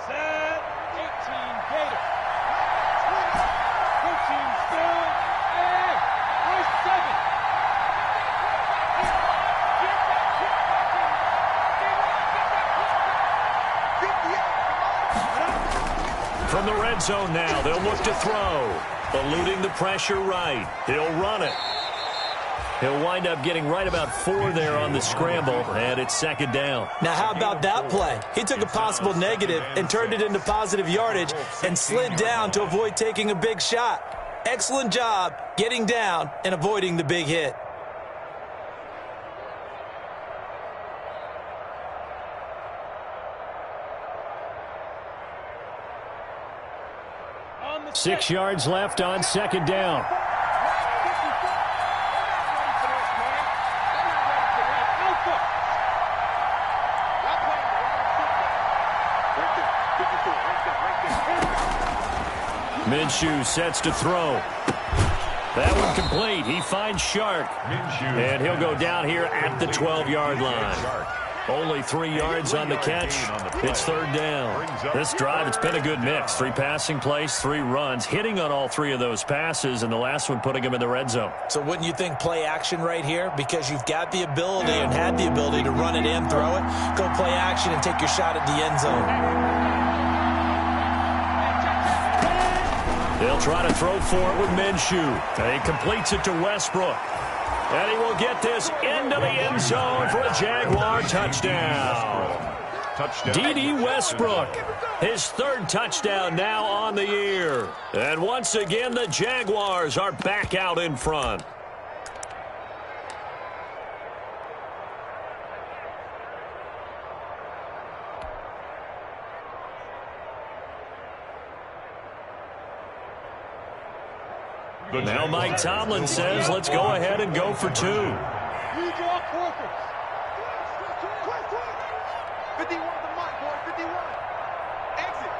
Speaker 6: Set. 18 Gator. Good team still. And first 7.
Speaker 3: From the red zone now, they'll look to throw. Eluding the pressure right. He'll run it. He'll wind up getting right about 4 there on the scramble, and it's 2nd down.
Speaker 5: Now, how about that play? He took a possible negative and turned it into positive yardage and slid down to avoid taking a big shot. Excellent job getting down and avoiding the big hit.
Speaker 6: On the
Speaker 3: 6 yards left on 2nd down. Minshew sets to throw. That one complete. He finds Shark. And he'll go down here at the 12-yard line. Only 3 yards on the catch. It's 3rd down. This drive, it's been a good mix. 3 passing plays, 3 runs, hitting on all 3 of those passes, and the last one putting him in the red zone.
Speaker 5: So wouldn't you think play action right here? Because you've got the ability and had the ability to run it and throw it. Go play action and take your shot at the end zone.
Speaker 3: They'll try to throw for it with Minshew. And he completes it to Westbrook. And he will get this into the end zone for a Jaguar touchdown. D.D. Westbrook, his 3rd touchdown now on the year. And once again, the Jaguars are back out in front. Now Mike Tomlin says, let's go ahead and go for 2.
Speaker 6: You draw quarters. 51 the mic, boy. 51. Exit.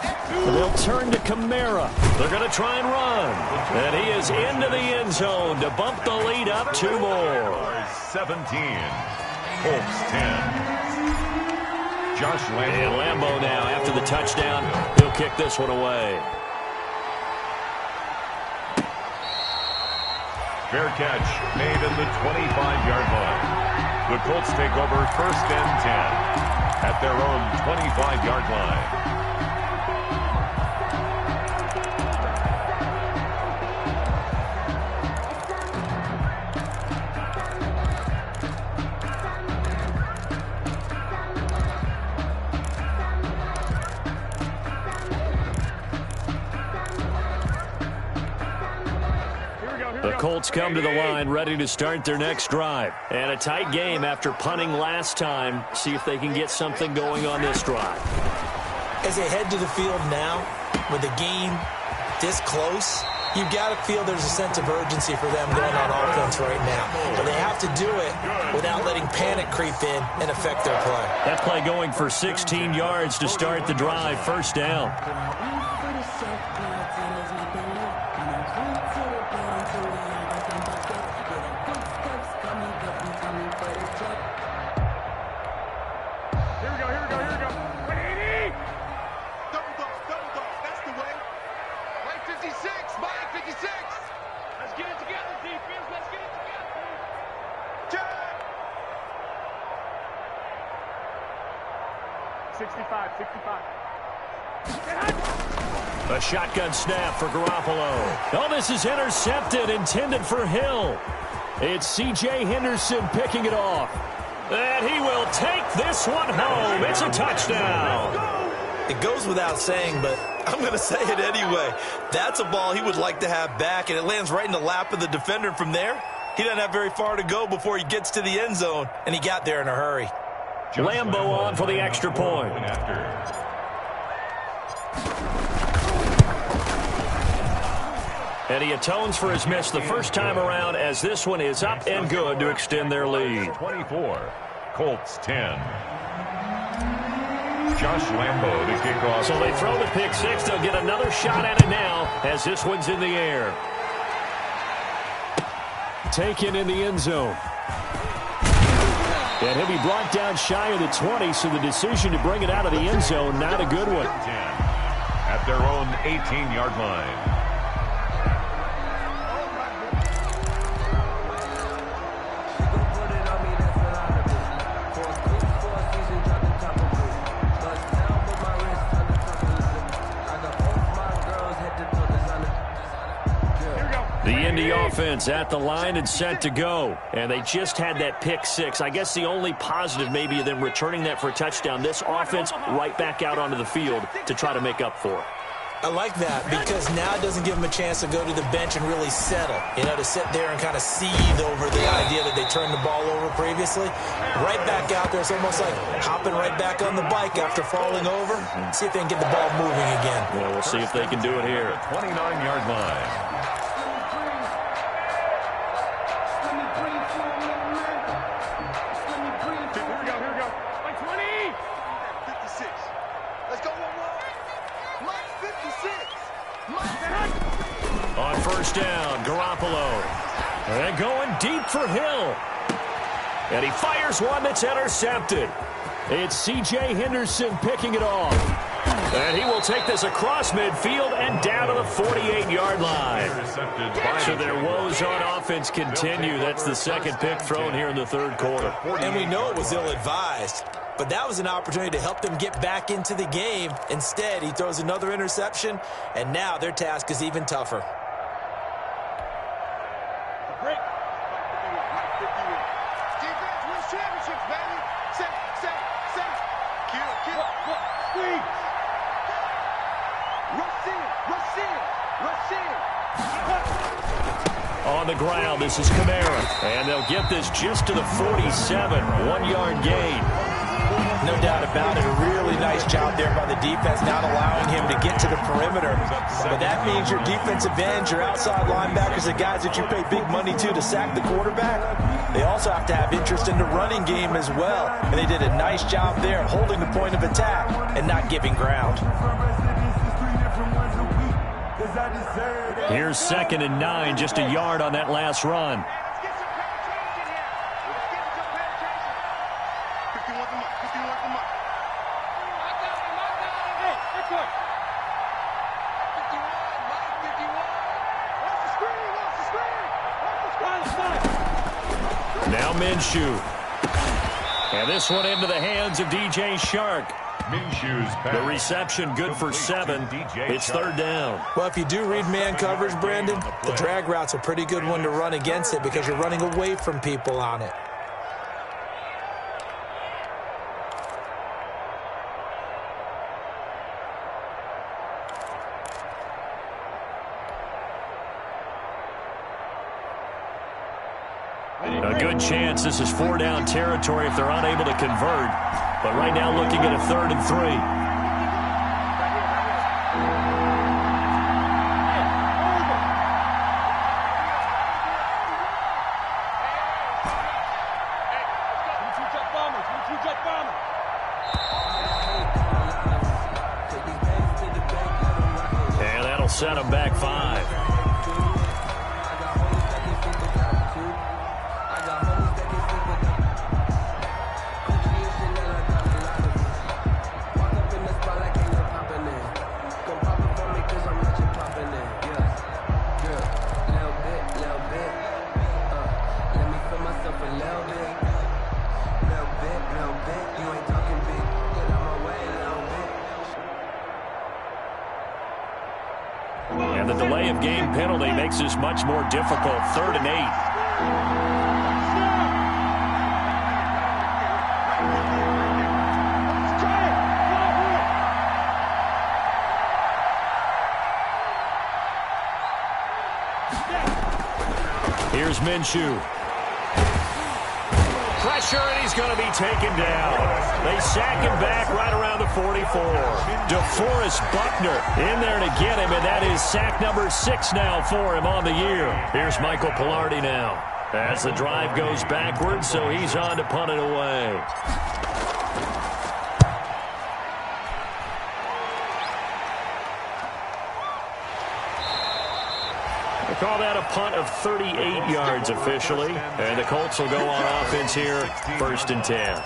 Speaker 3: They'll turn to Kamara. They're going to try and run. And he is into the end zone to bump the lead up 2 more.
Speaker 4: 17. Colts 10. Josh Lambo.
Speaker 3: And Lambo now, after the touchdown, he'll kick this one away.
Speaker 4: Fair catch made at the 25-yard line. The Colts take over 1st and 10 at their own 25-yard line.
Speaker 3: The Colts come to the line ready to start their next drive. And a tight game after punting last time. See if they can get something going on this drive.
Speaker 5: As they head to the field now, with the game this close, you've got to feel there's a sense of urgency for them going on offense right now. But they have to do it without letting panic creep in and affect their play.
Speaker 3: That play going for 16 yards to start the drive. First down. A shotgun snap for Garoppolo. Oh, this is intercepted, intended for Hill. It's C.J. Henderson picking it off. And he will take this one home. It's a touchdown.
Speaker 5: It goes without saying, but I'm going to say it anyway. That's a ball he would like to have back, and it lands right in the lap of the defender from there. He doesn't have very far to go before he gets to the end zone, and he got there in a hurry.
Speaker 3: Lambo on for the extra point. And he atones for his miss the first time around, as this one is up and good to extend their lead.
Speaker 4: 24, Colts 10. Josh Lambo to kick off.
Speaker 3: So they throw the pick six. They'll get another shot at it now as this one's in the air. Taken in the end zone. And he'll be brought down shy of the 20, so the decision to bring it out of the end zone, not a good one.
Speaker 4: 10 at their own 18-yard line.
Speaker 3: The Indy offense at the line and set to go. And they just had that pick six. I guess the only positive maybe of them returning that for a touchdown. This offense right back out onto the field to try to make up for it.
Speaker 5: I like that because now it doesn't give them a chance to go to the bench and really settle. You know, to sit there and kind of seethe over the idea that they turned the ball over previously. Right back out there. It's almost like hopping right back on the bike after falling over. See if they can get the ball moving again.
Speaker 3: Yeah, we'll see if they can do it here.
Speaker 4: 29-yard line.
Speaker 3: On first down, Garoppolo. And going deep for Hill. And he fires one that's intercepted. It's C.J. Henderson picking it off. And he will take this across midfield and down to the 48-yard line. So their woes on offense continue. That's the second pick thrown here in the third quarter.
Speaker 5: And we know it was ill-advised. But that was an opportunity to help them get back into the game. Instead, he throws another interception, and now their task is even tougher.
Speaker 7: Defense wins championships, baby. Set. Kill. Squeeze. Rush in.
Speaker 3: On the ground, this is Kamara. And they'll get this just to the 47, 1-yard gain.
Speaker 5: No doubt about it. A really nice job there by the defense, not allowing him to get to the perimeter. But that means your defensive ends, your outside linebackers, the guys that you pay big money to sack the quarterback, they also have to have interest in the running game as well. And they did a nice job there holding the point of attack and not giving ground.
Speaker 3: Here's 2nd and 9, just a yard on that last run. Now Minshew. And this one into the hands of DJ Shark. The reception good for 7. It's third down.
Speaker 5: Well, if you do read man coverage, Brandon, the drag route's a pretty good one to run against it because you're running away from people on it.
Speaker 3: A good chance this is 4-down territory if they're unable to convert. But right now looking at a 3rd and 3. And that'll set them back 5. And the delay of game penalty makes this much more difficult. 3rd and 8. Here's Minshew. Pressure, and he's going to be taken down. They sack him back right around the 44. DeForest Buckner in there to get him, and that is sack number 6 now for him on the year. Here's Michael Pilardi now as the drive goes backwards, so he's on to punt it away. Call that a punt of 38 yards officially. And the Colts will go on offense here, 1st and 10.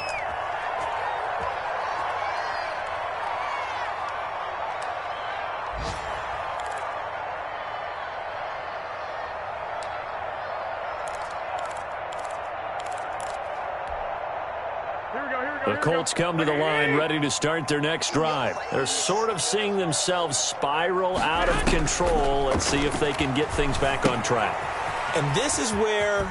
Speaker 3: The Colts come to the line ready to start their next drive. They're sort of seeing themselves spiral out of control. Let's see if they can get things back on track.
Speaker 5: And this is where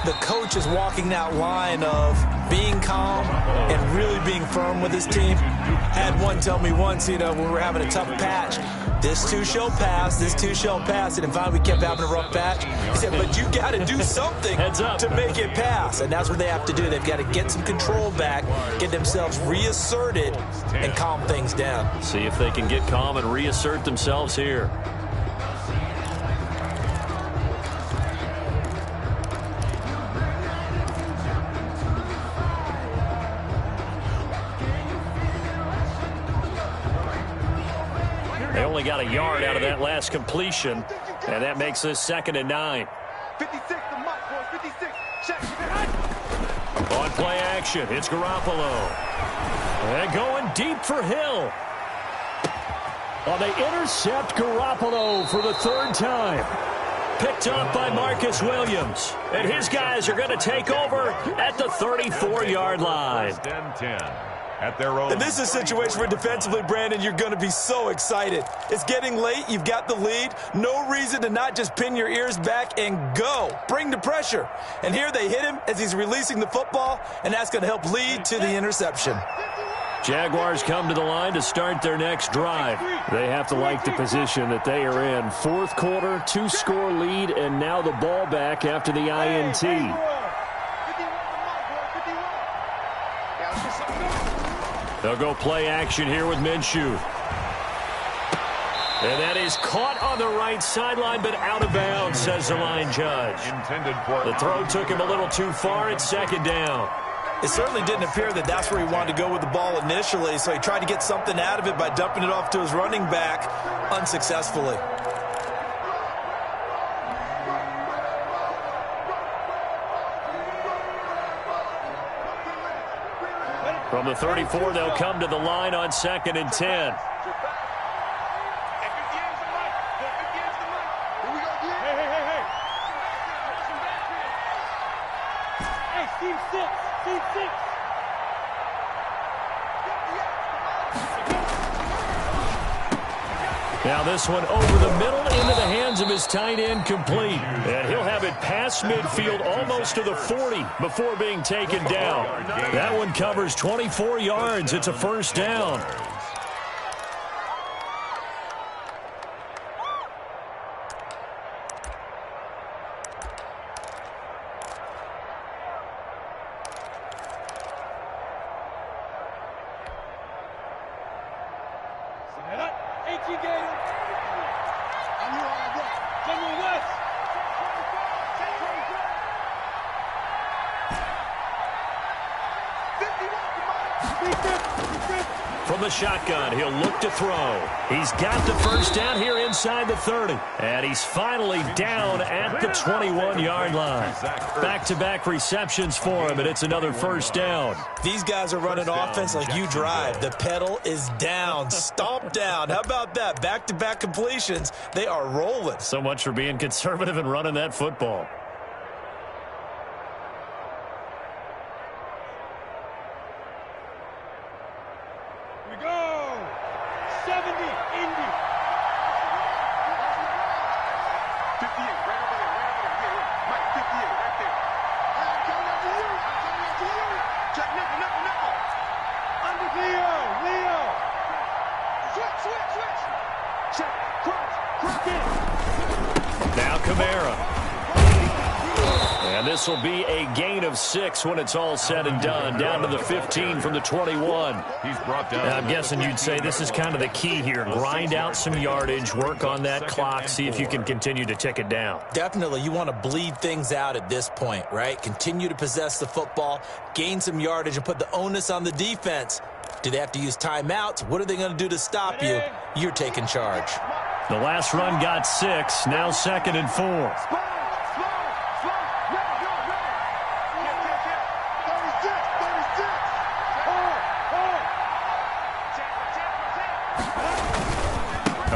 Speaker 5: the coach is walking that line of being calm and really being firm with his team. Had one tell me once, when we were having a tough patch, this too shall pass, this too shall pass. And finally we kept having a rough patch. He said, but you got to do something to make it pass. And that's what they have to do. They've got to get some control back, get themselves reasserted, and calm things down.
Speaker 3: See if they can get calm and reassert themselves here. They only got a yard out of that last completion, and that makes this 2nd and 9.
Speaker 7: 56, the mark, boys, 56. Check.
Speaker 3: On play action, it's Garoppolo. And going deep for Hill. Well, they intercept Garoppolo for the 3rd time. Picked up by Marcus Williams. And his guys are going to take over at the 34-yard line.
Speaker 4: 10. At their own.
Speaker 5: And this is a situation where defensively, Brandon, you're going to be so excited. It's getting late. You've got the lead. No reason to not just pin your ears back and go. Bring the pressure. And here they hit him as he's releasing the football, and that's going to help lead to the interception.
Speaker 3: Jaguars come to the line to start their next drive. They have to like the position that they are in. 4th quarter, 2-score lead, and now the ball back after the INT. They'll go play action here with Minshew. And that is caught on the right sideline, but out of bounds, says the line judge. The throw took him a little too far. It's 2nd down.
Speaker 5: It certainly didn't appear that that's where he wanted to go with the ball initially, so he tried to get something out of it by dumping it off to his running back unsuccessfully.
Speaker 3: From the 34, they'll come to the line on 2nd and 10. Now this one over the middle into the hands of his tight end, complete. And he'll have it past midfield almost to the 40 before being taken down. That one covers 24 yards. It's a 1st down. From the shotgun, he'll look to throw. He's got the first down here inside the 30. And he's finally down at the 21-yard line. Back-to-back receptions for him, and it's another first down.
Speaker 5: These guys are running offense like you drive. The pedal is down, stomp down. How about that? Back-to-back completions. They are rolling.
Speaker 3: So much for being conservative and running that football. Now Kamara. And this will be a gain of 6 when it's all said and done. Down to the 15 from the 21.
Speaker 4: He's brought down.
Speaker 3: I'm guessing you'd say this is kind of the key here. Grind out some yardage, work on that clock, see if you can continue to tick it down.
Speaker 5: Definitely, you want to bleed things out at this point, right? Continue to possess the football, gain some yardage, and put the onus on the defense. Do they have to use timeouts? What are they going to do to stop you? You're taking charge.
Speaker 3: The last run got 6, now 2nd and 4.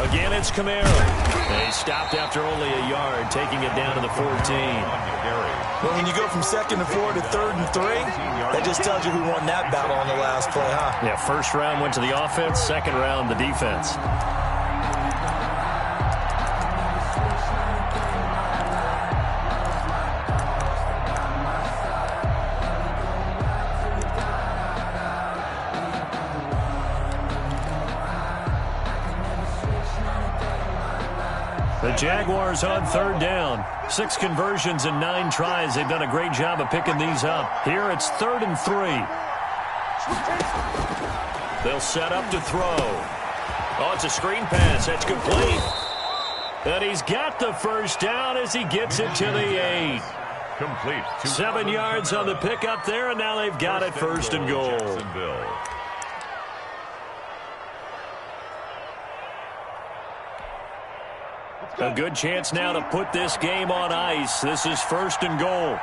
Speaker 3: Again, it's Camaro. They stopped after only a yard, taking it down to the 14.
Speaker 5: Well, when you go from 2nd and 4 to 3rd and 3, that just tells you who won that battle on the last play, huh?
Speaker 3: Yeah, first round went to the offense, second round the defense. The Jaguars on 3rd down. 6 conversions and 9 tries. They've done a great job of picking these up. Here it's 3rd and 3. They'll set up to throw. Oh, it's a screen pass. That's complete. And he's got the first down as he gets it to the 8.
Speaker 4: Complete.
Speaker 3: 7 yards on the pickup there, and now they've got it 1st and goal. A good chance now to put this game on ice. This is 1st and goal.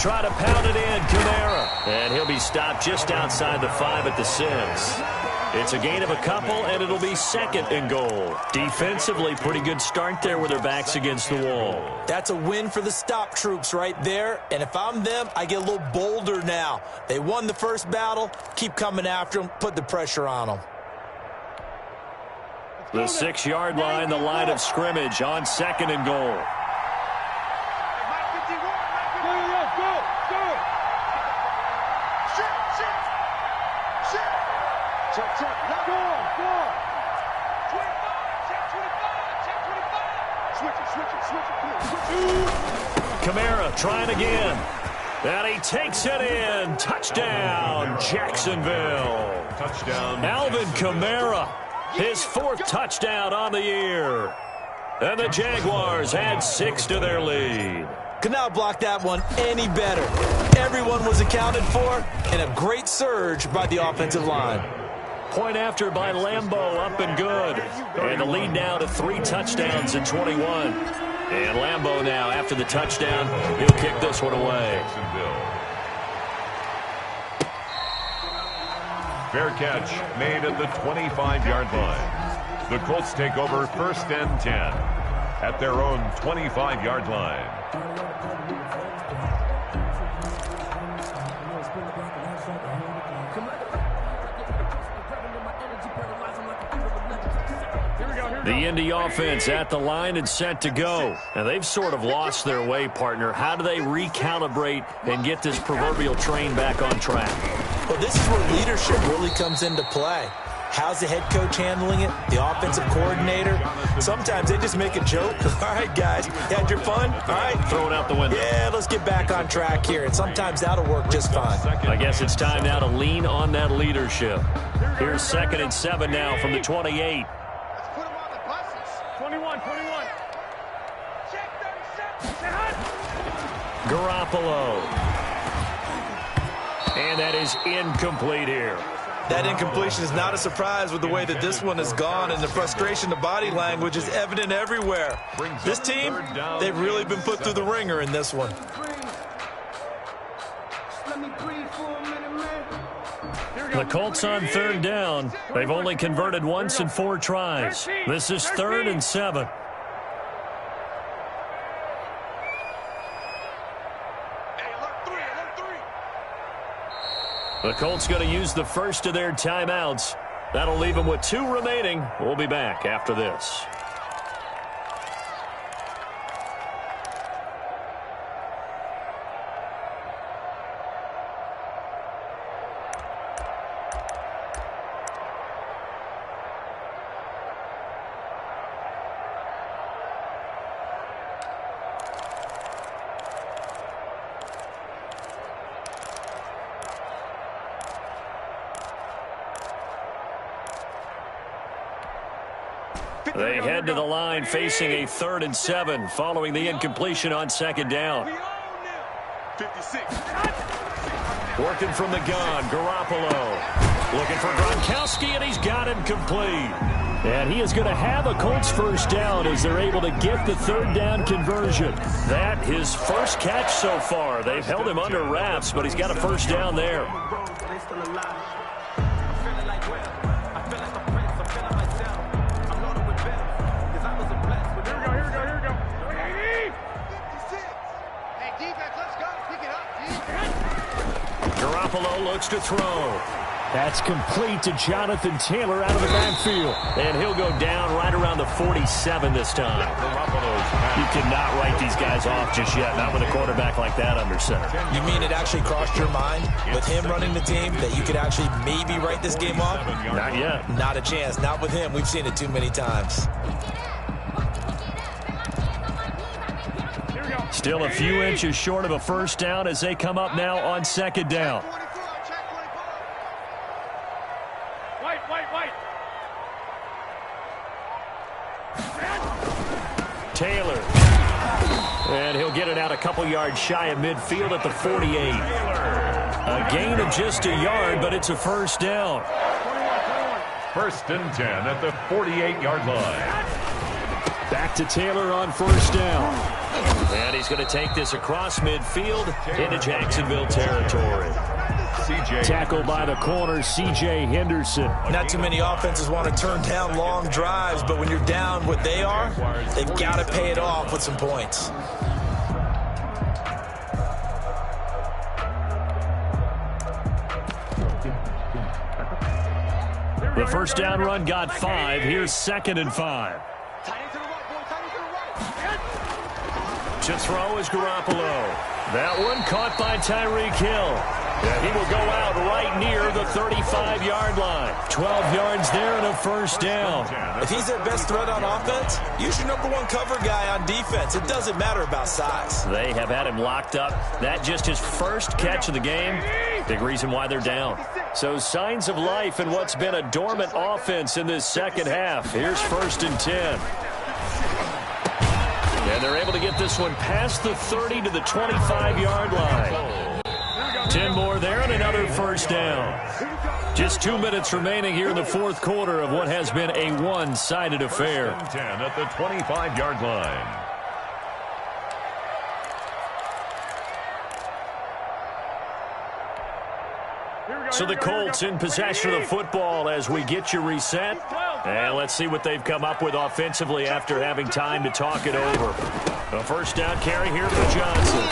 Speaker 3: Try to pound it in, Camara. And he'll be stopped just outside the 5 at the 6. It's a gain of a couple, and it'll be 2nd and goal. Defensively, pretty good start there with their backs against the wall.
Speaker 5: That's a win for the stop troops right there. And if I'm them, I get a little bolder now. They won the first battle. Keep coming after them. Put the pressure on them.
Speaker 3: The 6-yard line, the line of scrimmage on 2nd and goal. Kamara trying again. And he takes it in. Touchdown, Jacksonville.
Speaker 4: Touchdown.
Speaker 3: Alvin Kamara, his 4th touchdown on the year. And the Jaguars add 6 to their lead.
Speaker 5: Could not block that one any better. Everyone was accounted for, and a great surge by the offensive line.
Speaker 3: Point after by Lambo, up and good. And the lead now to 3 touchdowns in 21. And Lambo now, after the touchdown, he'll kick this one away.
Speaker 4: Fair catch made at the 25-yard line. The Colts take over 1st and 10 at their own 25-yard line.
Speaker 3: The Indy offense at the line and set to go. Now, they've sort of lost their way, partner. How do they recalibrate and get this proverbial train back on track?
Speaker 5: Well, this is where leadership really comes into play. How's the head coach handling it? The offensive coordinator? Sometimes they just make a joke. All right, guys, you had your fun? All right.
Speaker 3: Throw it out the window.
Speaker 5: Yeah, let's get back on track here. And sometimes that'll work just fine.
Speaker 3: I guess it's time now to lean on that leadership. Here's 2nd and 7 now from the 28.
Speaker 6: 21.
Speaker 3: Garoppolo. And that is incomplete here.
Speaker 5: That incompletion is not a surprise with the way that this one has gone, and the frustration, the body language is evident everywhere. This team, they've really been put through the ringer in this one.
Speaker 3: The Colts on third down. They've only converted once in 4 tries. This is 3rd and 7. The Colts going to use the first of their timeouts. That'll leave them with 2 remaining. We'll be back after this. They head to the line facing a 3rd and 7 following the incompletion on 2nd down.
Speaker 7: 56.
Speaker 3: Working from the gun, Garoppolo. Looking for Gronkowski, and he's got him complete. And he is going to have a Colts first down as they're able to get the 3rd down conversion. That his first catch so far. They've held him under wraps, but he's got a first down there. Garoppolo looks to throw. That's complete to Jonathan Taylor out of the backfield. And he'll go down right around the 47 this time. You cannot write these guys off just yet, not with a quarterback like that under center.
Speaker 5: You mean it actually crossed your mind with him running the team that you could actually maybe write this game off?
Speaker 3: Not yet.
Speaker 5: Not a chance. Not with him. We've seen it too many times.
Speaker 3: Still a few inches short of a first down as they come up now on 2nd down. Taylor. And he'll get it out a couple yards shy of midfield at the 48. A gain of just a yard, but it's a first down.
Speaker 4: 1st and 10 at the 48-yard line.
Speaker 3: Back to Taylor on first down. And he's going to take this across midfield into Jacksonville territory. Tackled by the corner, C.J. Henderson.
Speaker 5: Not too many offenses want to turn down long drives, but when you're down what they are, they've got to pay it off with some points.
Speaker 3: The first down run got 5. Here's 2nd and 5. To throw is Garoppolo. That one caught by Tyreek Hill. And he will go out right near the 35-yard line. 12 yards there and a first down.
Speaker 5: If he's their best threat on offense, use your #1 cover guy on defense. It doesn't matter about size.
Speaker 3: They have had him locked up. That just his first catch of the game. Big reason why they're down. So signs of life in what's been a dormant offense in this second half. Here's 1st and 10. And they're able to get this one past the 30 to the 25-yard line. 10 more there and another first down. Just 2 minutes remaining here in the 4th quarter of what has been a one-sided affair.
Speaker 4: 10 at the 25-yard line.
Speaker 3: So the Colts in possession of the football as we get you reset. And let's see what they've come up with offensively after having time to talk it over. A first down carry here for Johnson.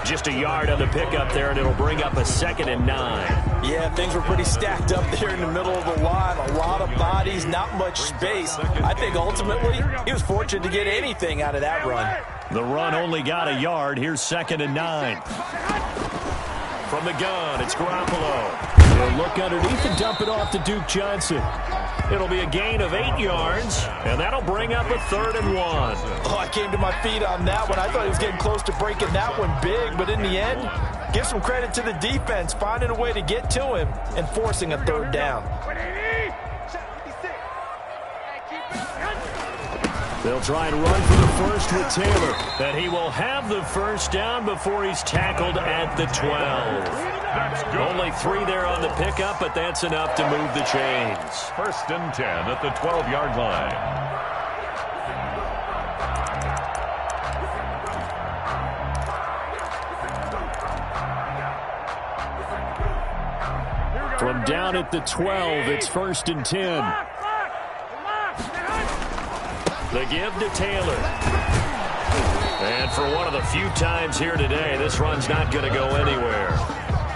Speaker 3: Just a yard on the pickup there, and it'll bring up a 2nd and 9.
Speaker 5: Yeah, things were pretty stacked up there in the middle of the line. A lot of bodies, not much space. I think ultimately he was fortunate to get anything out of that run.
Speaker 3: The run only got a yard. Here's 2nd and 9. From the gun, it's Garoppolo. He'll look underneath and dump it off to Duke Johnson. It'll be a gain of 8 yards, and that'll bring up a 3rd and 1.
Speaker 5: Oh, I came to my feet on that one. I thought he was getting close to breaking that one big, but in the end, give some credit to the defense, finding a way to get to him and forcing a 3rd down.
Speaker 3: They'll try and run for the first with Taylor. And he will have the first down before he's tackled at the 12.
Speaker 4: That's good.
Speaker 3: Only 3 there on the pickup, but that's enough to move the chains.
Speaker 4: 1st and 10 at the 12-yard line.
Speaker 3: From down at the 12, it's 1st and 10. The give to Taylor. And for one of the few times here today, this run's not going to go anywhere.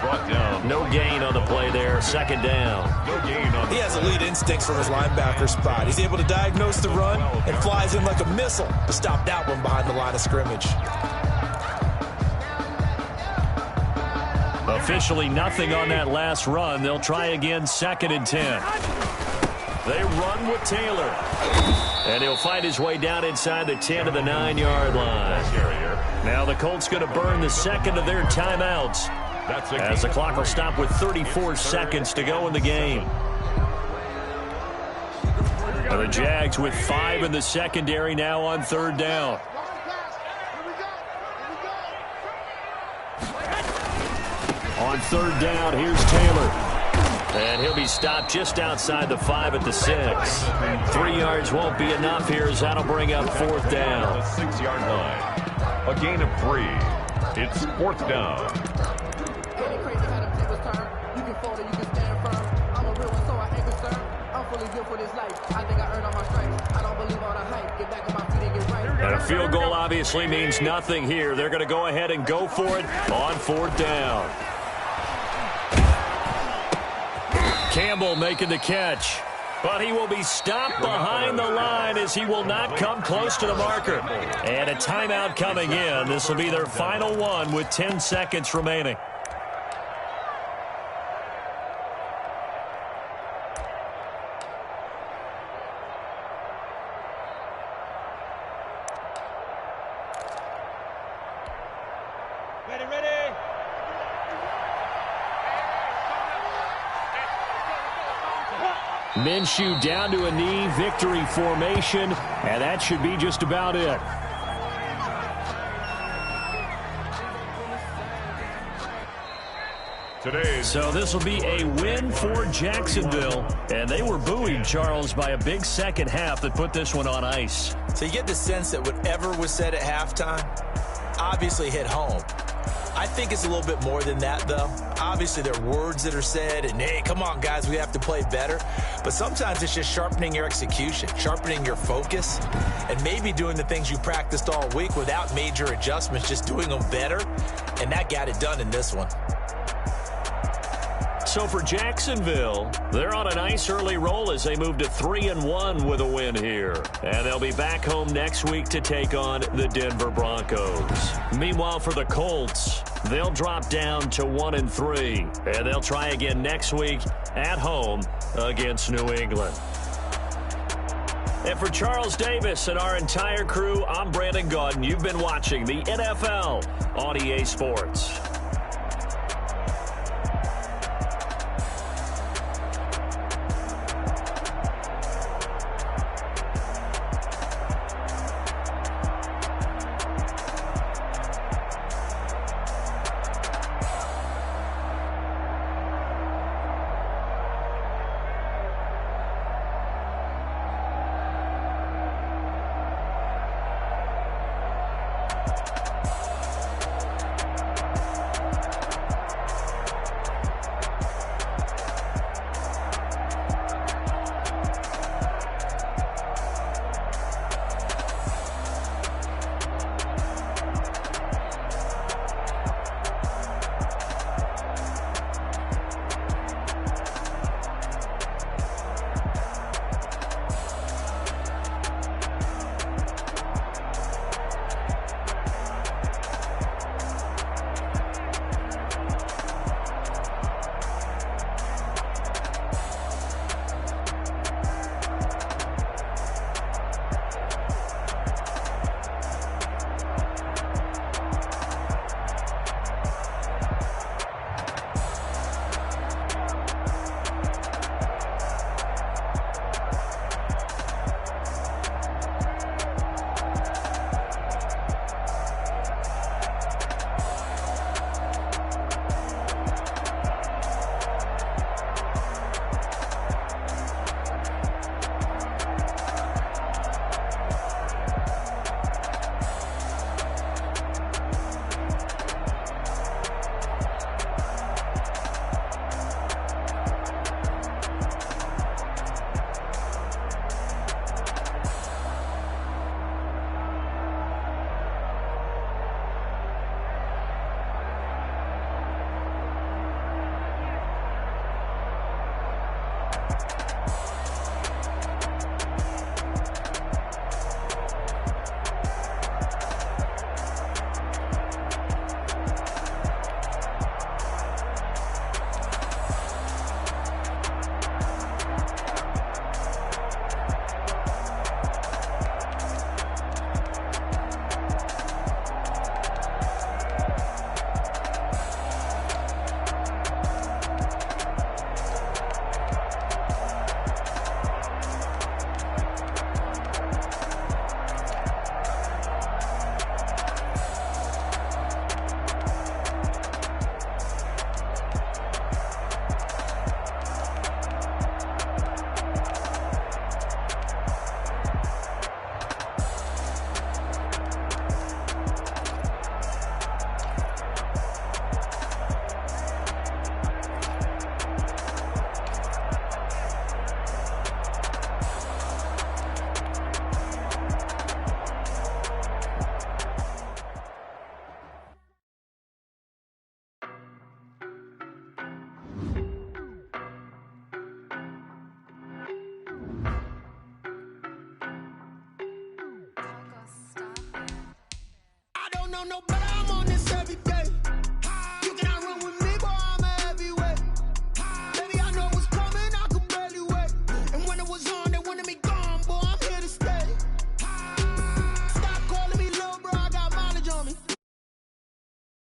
Speaker 4: Brought down.
Speaker 3: No gain on the play there. 2nd down.
Speaker 4: No gain on.
Speaker 5: He has elite instincts from his linebacker spot. He's able to diagnose the run and flies in like a missile to stop that one behind the line of scrimmage.
Speaker 3: Officially nothing on that last run. They'll try again 2nd and 10. They run with Taylor. And he'll find his way down inside the 10 to the 9-yard line. Now the Colts going to burn the 2nd of their timeouts as the clock will stop with 34 seconds to go in the game. Now the Jags with 5 in the secondary now on 3rd down. On 3rd down, here's Taylor. And he'll be stopped just outside the 5 at the 6. 3 yards won't be enough here as that'll bring up 4th down.
Speaker 4: The 6-yard line. A gain of 3. It's 4th down.
Speaker 3: And a field goal obviously means nothing here. They're going to go ahead and go for it on 4th down. Campbell making the catch, but he will be stopped behind the line as he will not come close to the marker. And a timeout coming in. This will be their final one with 10 seconds remaining. Minshew down to a knee, victory formation, and that should be just about it. So this will be a win for Jacksonville, and they were buoyed, Charles, by a big second half that put this one on ice.
Speaker 5: So you get the sense that whatever was said at halftime obviously hit home. I think it's a little bit more than that, though. Obviously, there are words that are said, and, hey, come on, guys, we have to play better. But sometimes it's just sharpening your execution, sharpening your focus, and maybe doing the things you practiced all week without major adjustments, just doing them better, and that got it done in this one.
Speaker 3: So for Jacksonville, they're on a nice early roll as they move to 3-1 with a win here. And they'll be back home next week to take on the Denver Broncos. Meanwhile, for the Colts, they'll drop down to 1-3. And they'll try again next week at home against New England. And for Charles Davis and our entire crew, I'm Brandon Gaudin. You've been watching the NFL on EA Sports.
Speaker 1: know no better. I'm on this